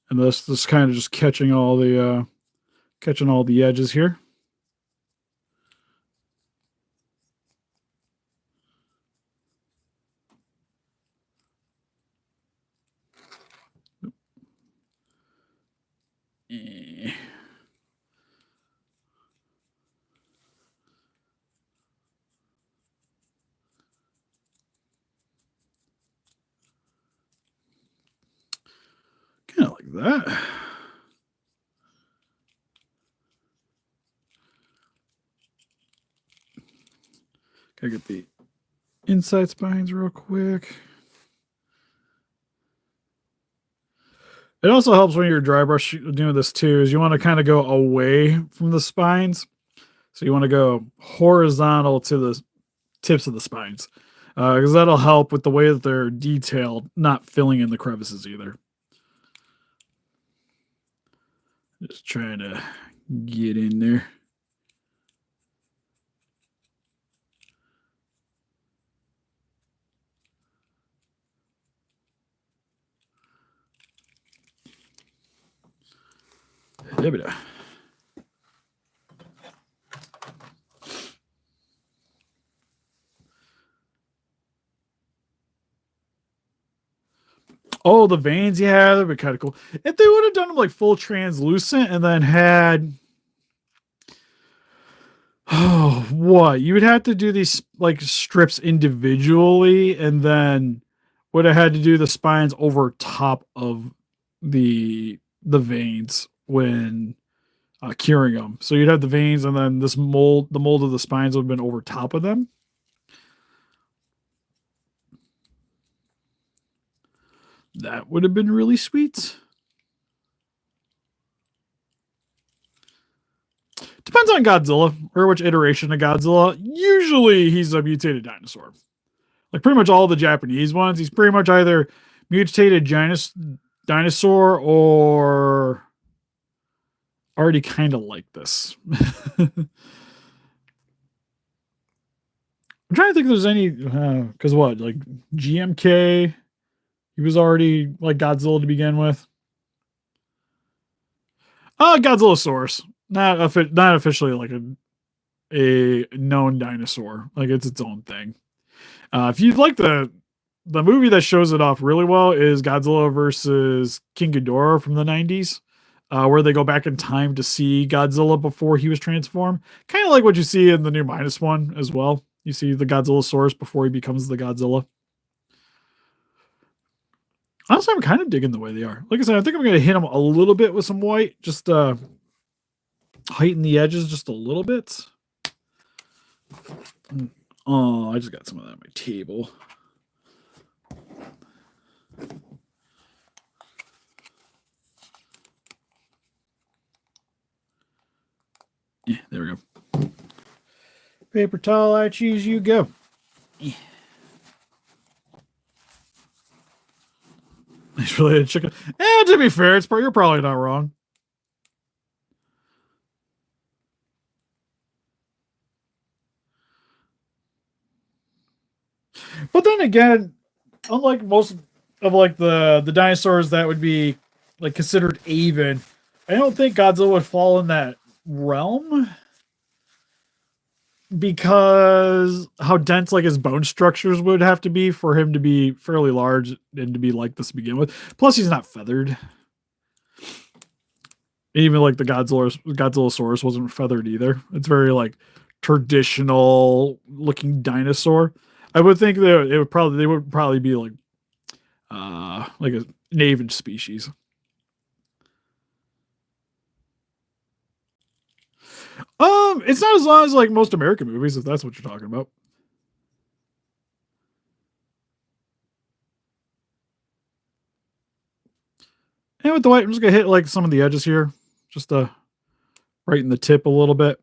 Speaker 2: and this kind of just catching all the edges here. Kind of like that. Gotta get the inside spines real quick. It also helps when you're dry brush doing this too, is you want to kind of go away from the spines. So you want to go horizontal to the tips of the spines. Because that'll help with the way that they're detailed, not filling in the crevices either. Just trying to get in there. There we go. Oh, the veins, yeah, that'd be kind of cool. If they would have done them like full translucent and then had, oh, what? You would have to do these like strips individually and then would have had to do the spines over top of the veins when curing them. So you'd have the veins and then the mold of the spines would have been over top of them. That would have been really sweet. Depends on Godzilla or which iteration of Godzilla. Usually he's a mutated dinosaur. Like pretty much all the Japanese ones, he's pretty much either mutated dinosaur or already kind of like this. I'm trying to think if there's any, because what, like GMK, he was already like Godzilla to begin with. Godzillasaurus, not officially like a known dinosaur. Like it's its own thing. If you'd like the movie that shows it off really well is Godzilla versus King Ghidorah from the 90s, where they go back in time to see Godzilla before he was transformed. Kind of like what you see in the new -1 as well. You see the Godzillasaurus before he becomes the Godzilla. Honestly, I'm kind of digging the way they are. Like I said, I think I'm going to hit them a little bit with some white, just heighten the edges just a little bit. Oh, I just got some of that on my table. Yeah, there we go. Paper towel, I choose, you go. Yeah. It's really a chicken. To be fair, you're probably not wrong. But then again, unlike most of like the dinosaurs that would be like considered avian, I don't think Godzilla would fall in that realm because how dense like his bone structures would have to be for him to be fairly large and to be like this to begin with. Plus, he's not feathered. Even like the Godzillasaurus wasn't feathered either. It's very like traditional looking dinosaur. I would think that they would probably be like an avian species. It's not as long as like most American movies, if that's what you're talking about. And with the white, I'm just gonna hit like some of the edges here, just right in the tip a little bit.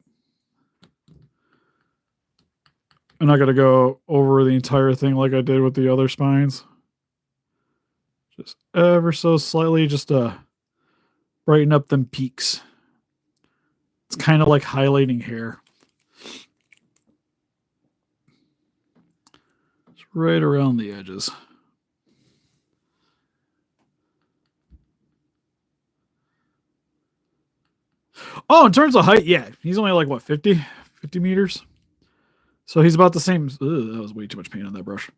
Speaker 2: I'm not gonna go over the entire thing like I did with the other spines. Just ever so slightly, just brighten up them peaks. It's kind of like highlighting hair. It's right around the edges. Oh, in terms of height, yeah, he's only like what 50 meters. So he's about the same. Ugh, that was way too much paint on that brush.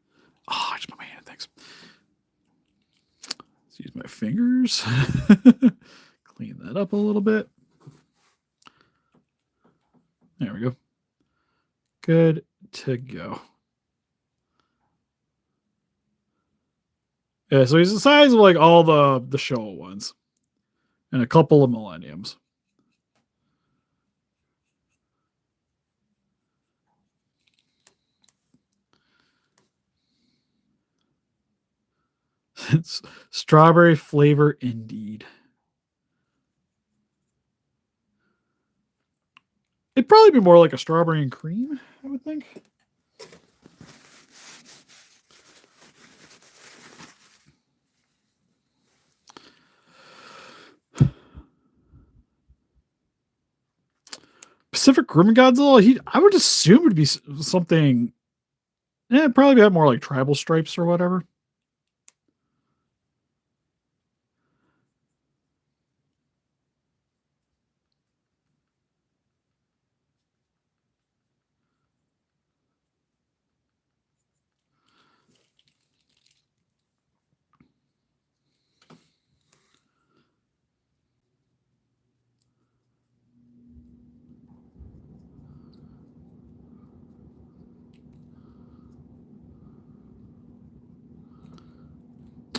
Speaker 2: Oh, I just put my hand. Thanks. Let's use my fingers. Clean that up a little bit. There we go. Good to go. Yeah, so he's the size of like all the Showa ones and a couple of Millenniums. It's strawberry flavor indeed. It'd probably be more like a strawberry and cream, I would think. Pacific Rim Godzilla, I would assume it would be something. Yeah, probably have more like tribal stripes or whatever.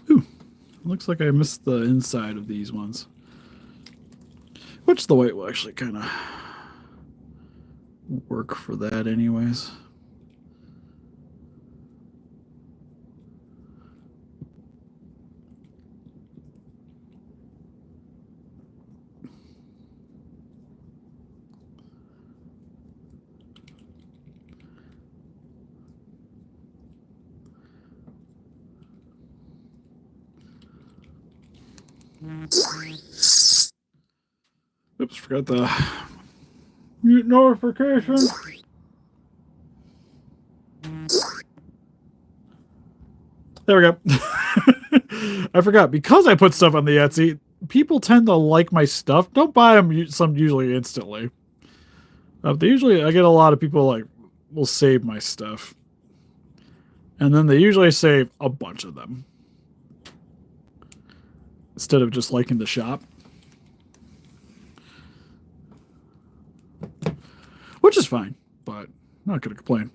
Speaker 2: Ooh, looks like I missed the inside of these ones. Which the white will actually kind of work for that anyways. Oops, forgot the mute notification. There we go. I forgot, because I put stuff on the Etsy, people tend to like my stuff. Don't buy them some usually instantly. I get a lot of people like will save my stuff. And then they usually save a bunch of them. Instead of just liking the shop. Which is fine, but not going to complain.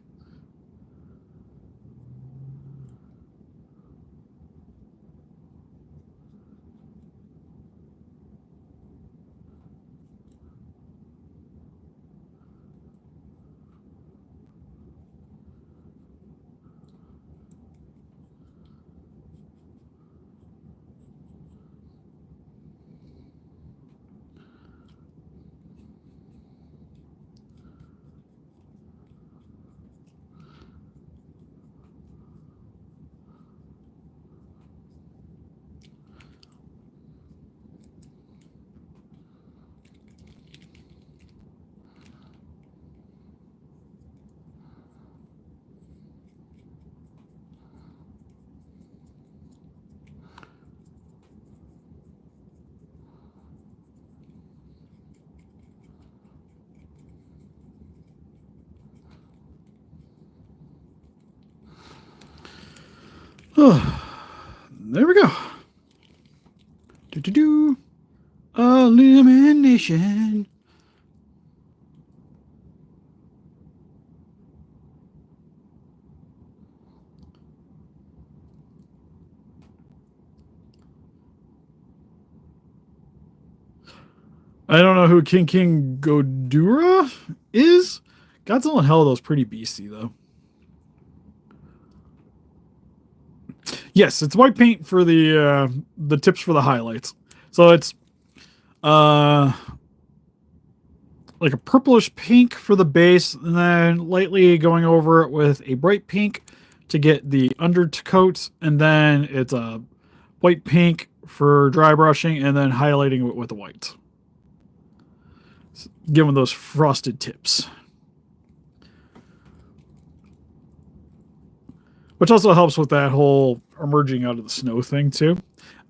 Speaker 2: Oh, there we go. Illumination. I don't know who King Godura is. Godzilla and Hell pretty beastie though. Yes, it's white paint for the tips for the highlights. So it's like a purplish pink for the base, and then lightly going over it with a bright pink to get the undercoat, and then it's a white pink for dry brushing, and then highlighting it with the white. Giving those frosted tips. Which also helps with that whole emerging out of the snow thing, too.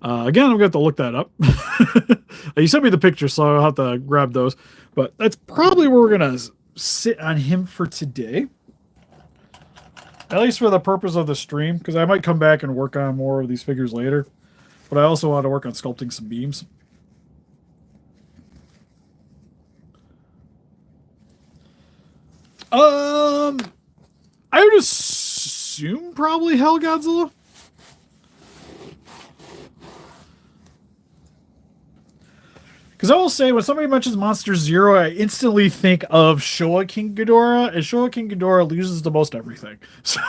Speaker 2: Again, I'm going to have to look that up. You sent me the picture, so I'll have to grab those. But that's probably where we're going to sit on him for today. At least for the purpose of the stream, because I might come back and work on more of these figures later. But I also want to work on sculpting some beams. I would assume probably Hell Godzilla. Because I will say, when somebody mentions Monster Zero, I instantly think of Showa King Ghidorah, and Showa King Ghidorah loses to most everything. So,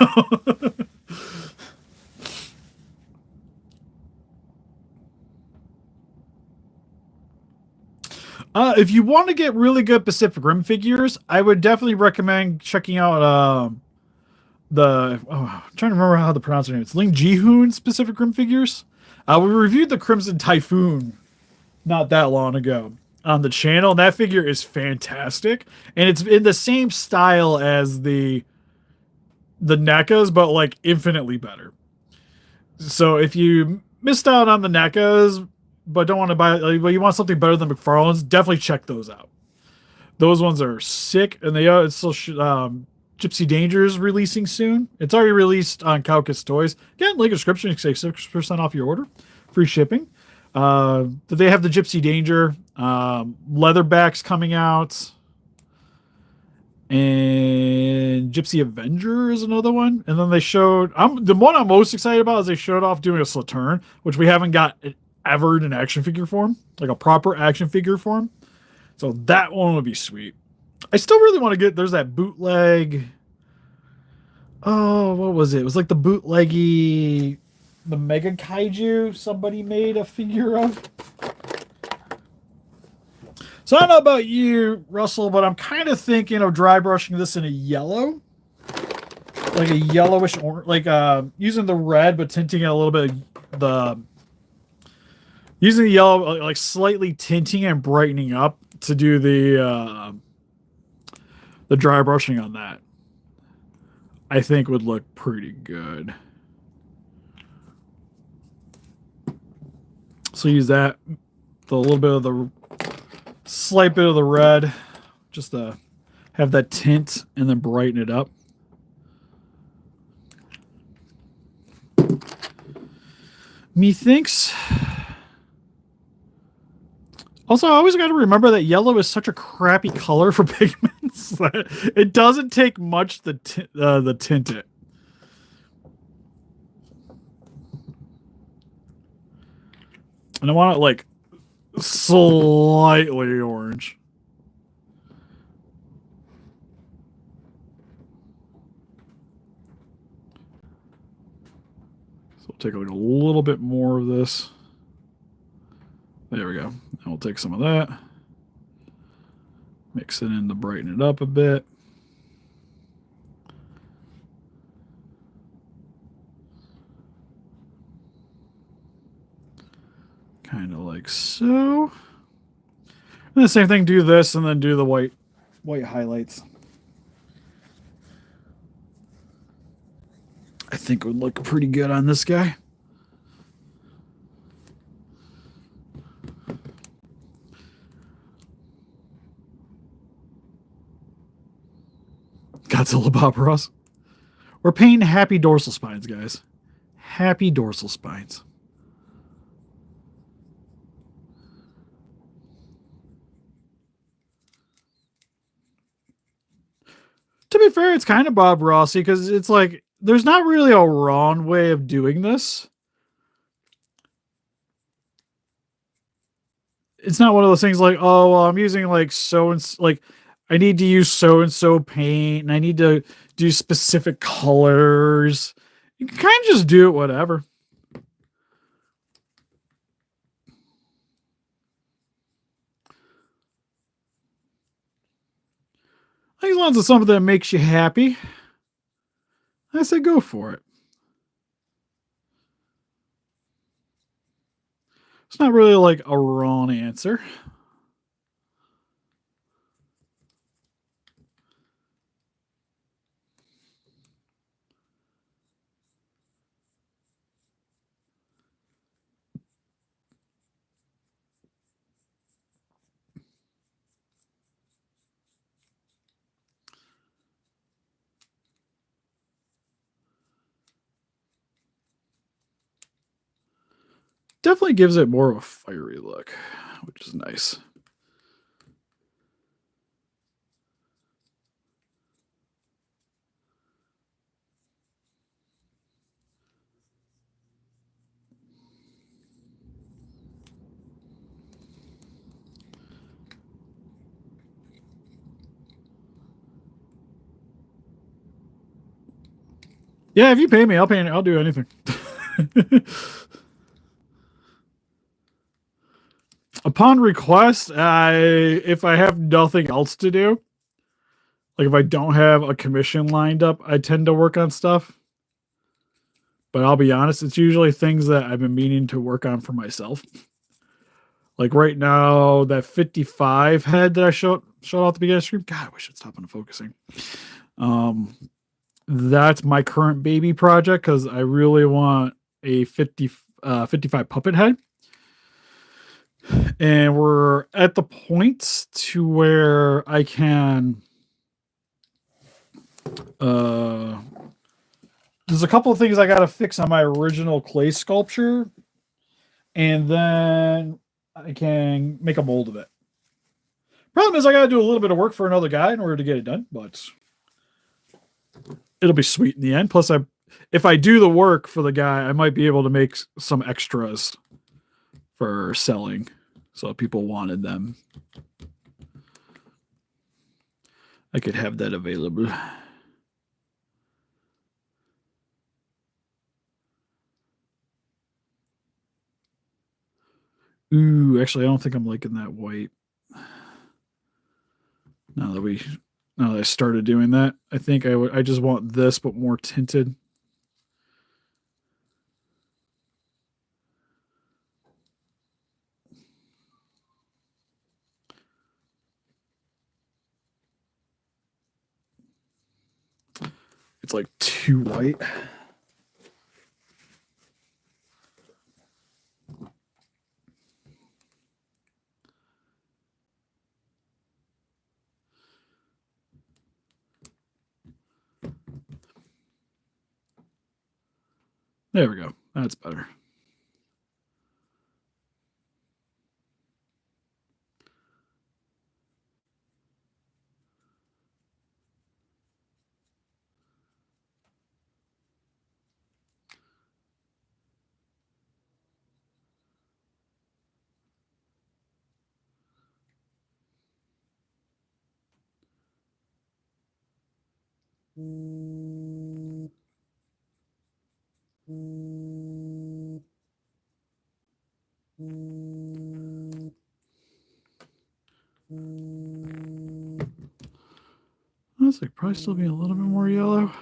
Speaker 2: If you want to get really good Pacific Rim figures, I would definitely recommend checking out I'm trying to remember how to pronounce her name. It's Ling Ji-hoon's Pacific Rim figures. We reviewed the Crimson Typhoon not that long ago on the channel, and that figure is fantastic. And it's in the same style as the NECAs, but like infinitely better. So if you missed out on the NECAs, but don't want to buy, but you want something better than McFarlane's, definitely check those out. Those ones are sick, and they are. It's still Gypsy Danger's releasing soon. It's already released on Caucus Toys. Again, link in description. You can save 6% off your order, free shipping. They have the Gypsy Danger leatherbacks coming out, and Gypsy Avenger is another one. And then they showed. The one I'm most excited about is they showed off doing a Slattern, which we haven't got ever in action figure form, like a proper action figure form. So that one would be sweet. I still really want to get. There's that bootleg. Oh, what was it? It was like the bootleggy, the Mega Kaiju somebody made a figure of. So I don't know about you, Russell, but I'm kind of thinking of dry brushing this in a yellow, like a yellowish orange, like using the red but tinting it a little bit. Using the yellow, like slightly tinting and brightening up to do the dry brushing on that. I think would look pretty good. So use that, the little bit of the slight bit of the red, just to have that tint and then brighten it up. Methinks. Also, I always got to remember that yellow is such a crappy color for pigments. It doesn't take much to tint it. And I want it like slightly orange. So we'll take like a little bit more of this. There we go. And we'll take some of that. Mix it in to brighten it up a bit. Kind of like so. And the same thing, do this and then do the white highlights. I think it would look pretty good on this guy. Godzilla Bob Ross. We're painting happy dorsal spines, guys. Happy dorsal spines. To be fair, it's kind of Bob Rossy because it's like there's not really a wrong way of doing this. It's not one of those things like, oh, well, I'm using like so and like I need to use so and so paint and I need to do specific colors. You can kind of just do it whatever. As long as it's something that makes you happy, I say go for it. It's not really like a wrong answer. Definitely gives it more of a fiery look, which is nice. Yeah, if you pay me, I'll pay. I'll do anything. Upon request, if I have nothing else to do, like if I don't have a commission lined up, I tend to work on stuff. But I'll be honest, it's usually things that I've been meaning to work on for myself. Like right now, that 55 head that I showed off the beginning of the stream. God, I wish I'd stop unfocusing. That's my current baby project because I really want a 55 puppet head. And we're at the point to where I can there's a couple of things I got to fix on my original clay sculpture, and then I can make a mold of it. Problem is I got to do a little bit of work for another guy in order to get it done, but it'll be sweet in the end. Plus, if I do the work for the guy, I might be able to make some extras for selling. So if people wanted them, I could have that available. Ooh, actually, I don't think I'm liking that white. Now that I started doing that, I think I just want this, but more tinted. It's like too white. There we go. That's better. That's like probably still be a little bit more yellow.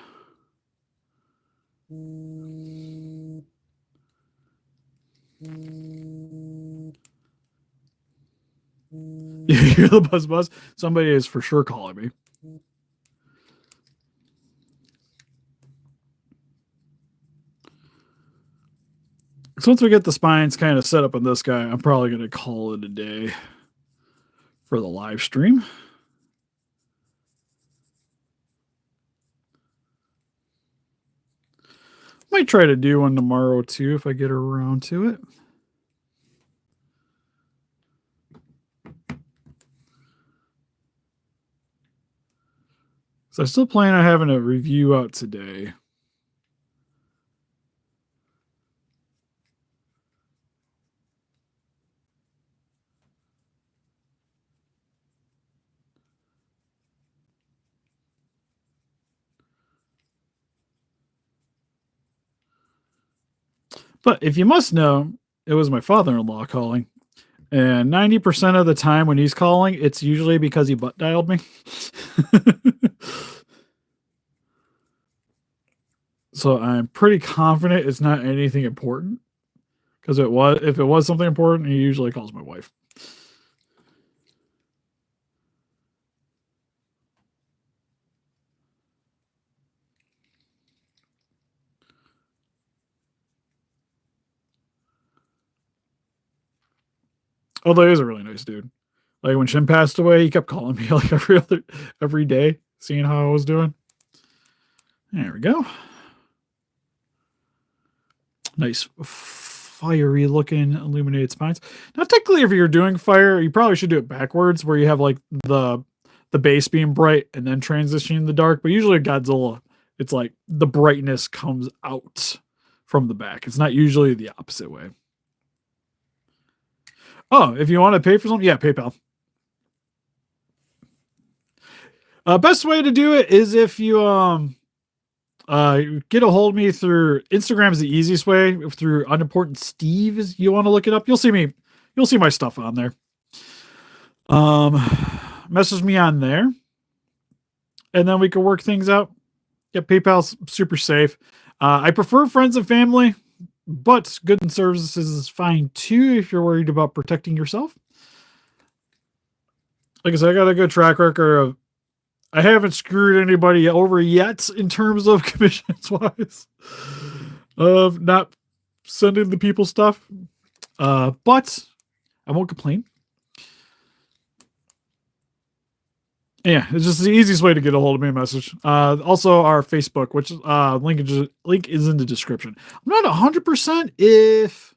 Speaker 2: You hear the buzz buzz? Somebody is for sure calling me. So once we get the spines kind of set up on this guy, I'm probably going to call it a day for the live stream. Might try to do one tomorrow too if I get around to it. So I still plan on having a review out today. But if you must know, it was my father-in-law calling. And 90% of the time when he's calling, it's usually because he butt dialed me. So I'm pretty confident it's not anything important. Because if it was something important, he usually calls my wife. Although he's a really nice dude. Like when Shin passed away, he kept calling me like every day, seeing how I was doing. There we go. Nice fiery looking illuminated spines. Now technically if you're doing fire, you probably should do it backwards where you have like the base being bright and then transitioning the dark. But usually Godzilla, it's like the brightness comes out from the back. It's not usually the opposite way. Oh, if you want to pay for something, yeah, PayPal. Best way to do it is if you get a hold of me through Instagram is the easiest way. Through Unimportant Steve, is you want to look it up. You'll see me. You'll see my stuff on there. Message me on there, and then we can work things out. Yeah, PayPal's super safe. I prefer friends and family, but goods and services is fine too if you're worried about protecting yourself. Like I said, I got a good track record of I haven't screwed anybody over yet in terms of commissions wise of not sending the people stuff. But I won't complain. Yeah, it's just the easiest way to get a hold of me. A message. Also, our Facebook, which link is in the description. I'm not 100% if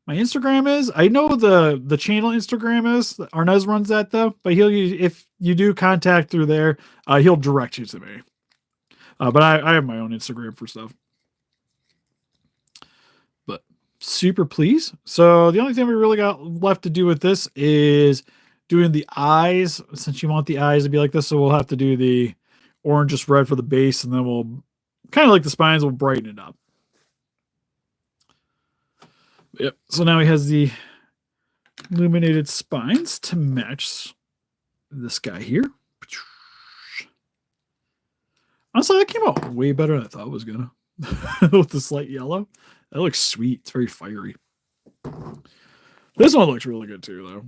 Speaker 2: my Instagram is. I know the channel Instagram is. Arnez runs that though, but if you do contact through there, he'll direct you to me. But I have my own Instagram for stuff. But super pleased. So the only thing we really got left to do with this is doing the eyes, since you want the eyes to be like this, so we'll have to do the orange just red for the base, and then we'll kind of like the spines, we'll brighten it up. Yep. So now he has the illuminated spines to match this guy here. Honestly, that came out way better than I thought it was gonna. With the slight yellow. That looks sweet. It's very fiery. This one looks really good too, though.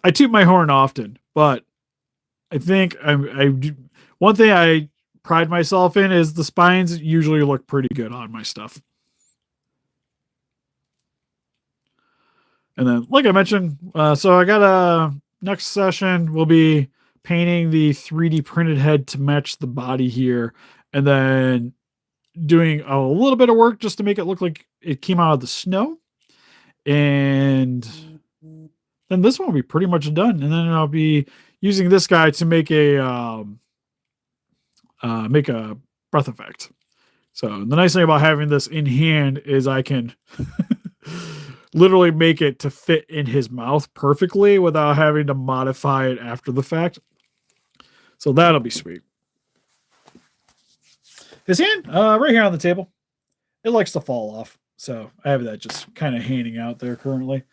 Speaker 2: I toot my horn often, but I think one thing I pride myself in is the spines usually look pretty good on my stuff. And then, like I mentioned, so I got a next session will be painting the 3D printed head to match the body here, and then doing a little bit of work just to make it look like it came out of the snow. And then this one will be pretty much done. And then I'll be using this guy to make a breath effect. So the nice thing about having this in hand is I can literally make it to fit in his mouth perfectly without having to modify it after the fact. So that'll be sweet. His hand, right here on the table, it likes to fall off. So I have that just kind of hanging out there currently.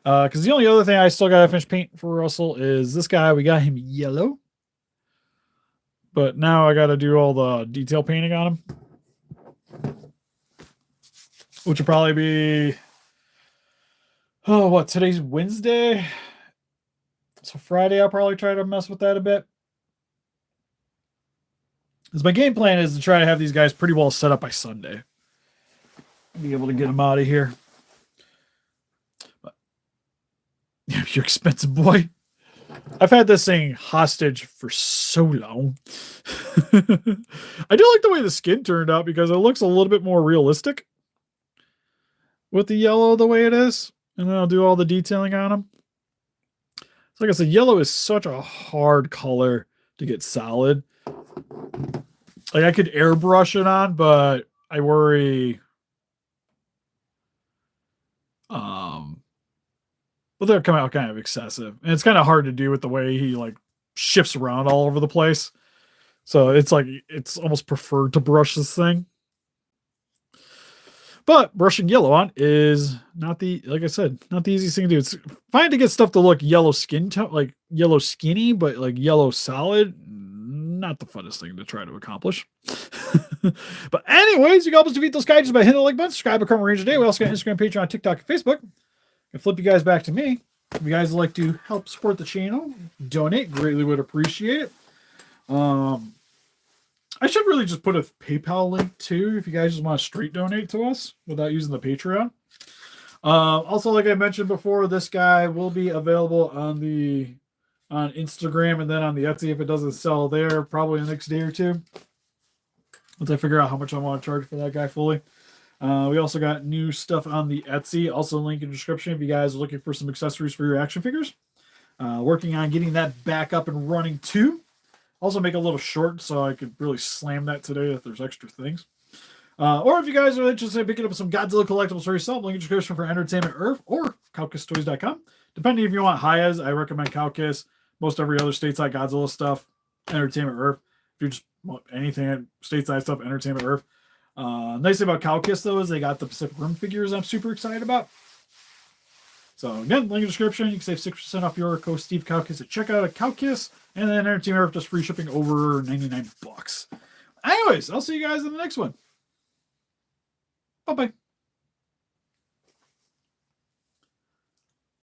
Speaker 2: Because the only other thing I still got to finish paint for Russell is this guy. We got him yellow. But now I got to do all the detail painting on him. Which will probably be... Oh, what? Today's Wednesday? So Friday I'll probably try to mess with that a bit. Because my game plan is to try to have these guys pretty well set up by Sunday. Be able to get them out of here. But, you're expensive, boy. I've had this thing hostage for so long. I do like the way the skin turned out because it looks a little bit more realistic with the yellow the way it is. And then I'll do all the detailing on them. So like I said, yellow is such a hard color to get solid. Like I could airbrush it on, but I worry but they'll come out kind of excessive. And it's kind of hard to do with the way he like shifts around all over the place. So it's like it's almost preferred to brush this thing. But brushing yellow on is not the, like I said, not the easiest thing to do. It's fine to get stuff to look yellow skin tone, like yellow skinny, but like yellow solid, not the funnest thing to try to accomplish. But anyways, you can help us defeat those guys by hitting the like button, subscribe, become a Ranger Day. We also got Instagram, Patreon, TikTok, and Facebook. And flip you guys back to me. If you guys would like to help support the channel, donate, greatly would appreciate it. I should really just put a PayPal link too if you guys just want to straight donate to us without using the Patreon. Also, like I mentioned before, this guy will be available on Instagram and then on the Etsy if it doesn't sell there, probably the next day or two. Once I figure out how much I want to charge for that guy fully. We also got new stuff on the Etsy, also link in the description if you guys are looking for some accessories for your action figures. Working on getting that back up and running too. Also make a little short so I could really slam that today if there's extra things. Or if you guys are interested in picking up some Godzilla collectibles for yourself, link in the description for Entertainment Earth or CowkissToys.com. Depending if you want high-as, I recommend Cowkiss. Most every other stateside Godzilla stuff, Entertainment Earth. If you just want anything stateside stuff, Entertainment Earth. Nice thing about Cowkiss though is they got the Pacific Rim figures I'm super excited about. So again, link in the description. You can save 6% off your code Steve Cowkiss at checkout at Cowkiss, and then Entertainment Earth just free shipping over $99. Anyways, I'll see you guys in the next one. Bye bye.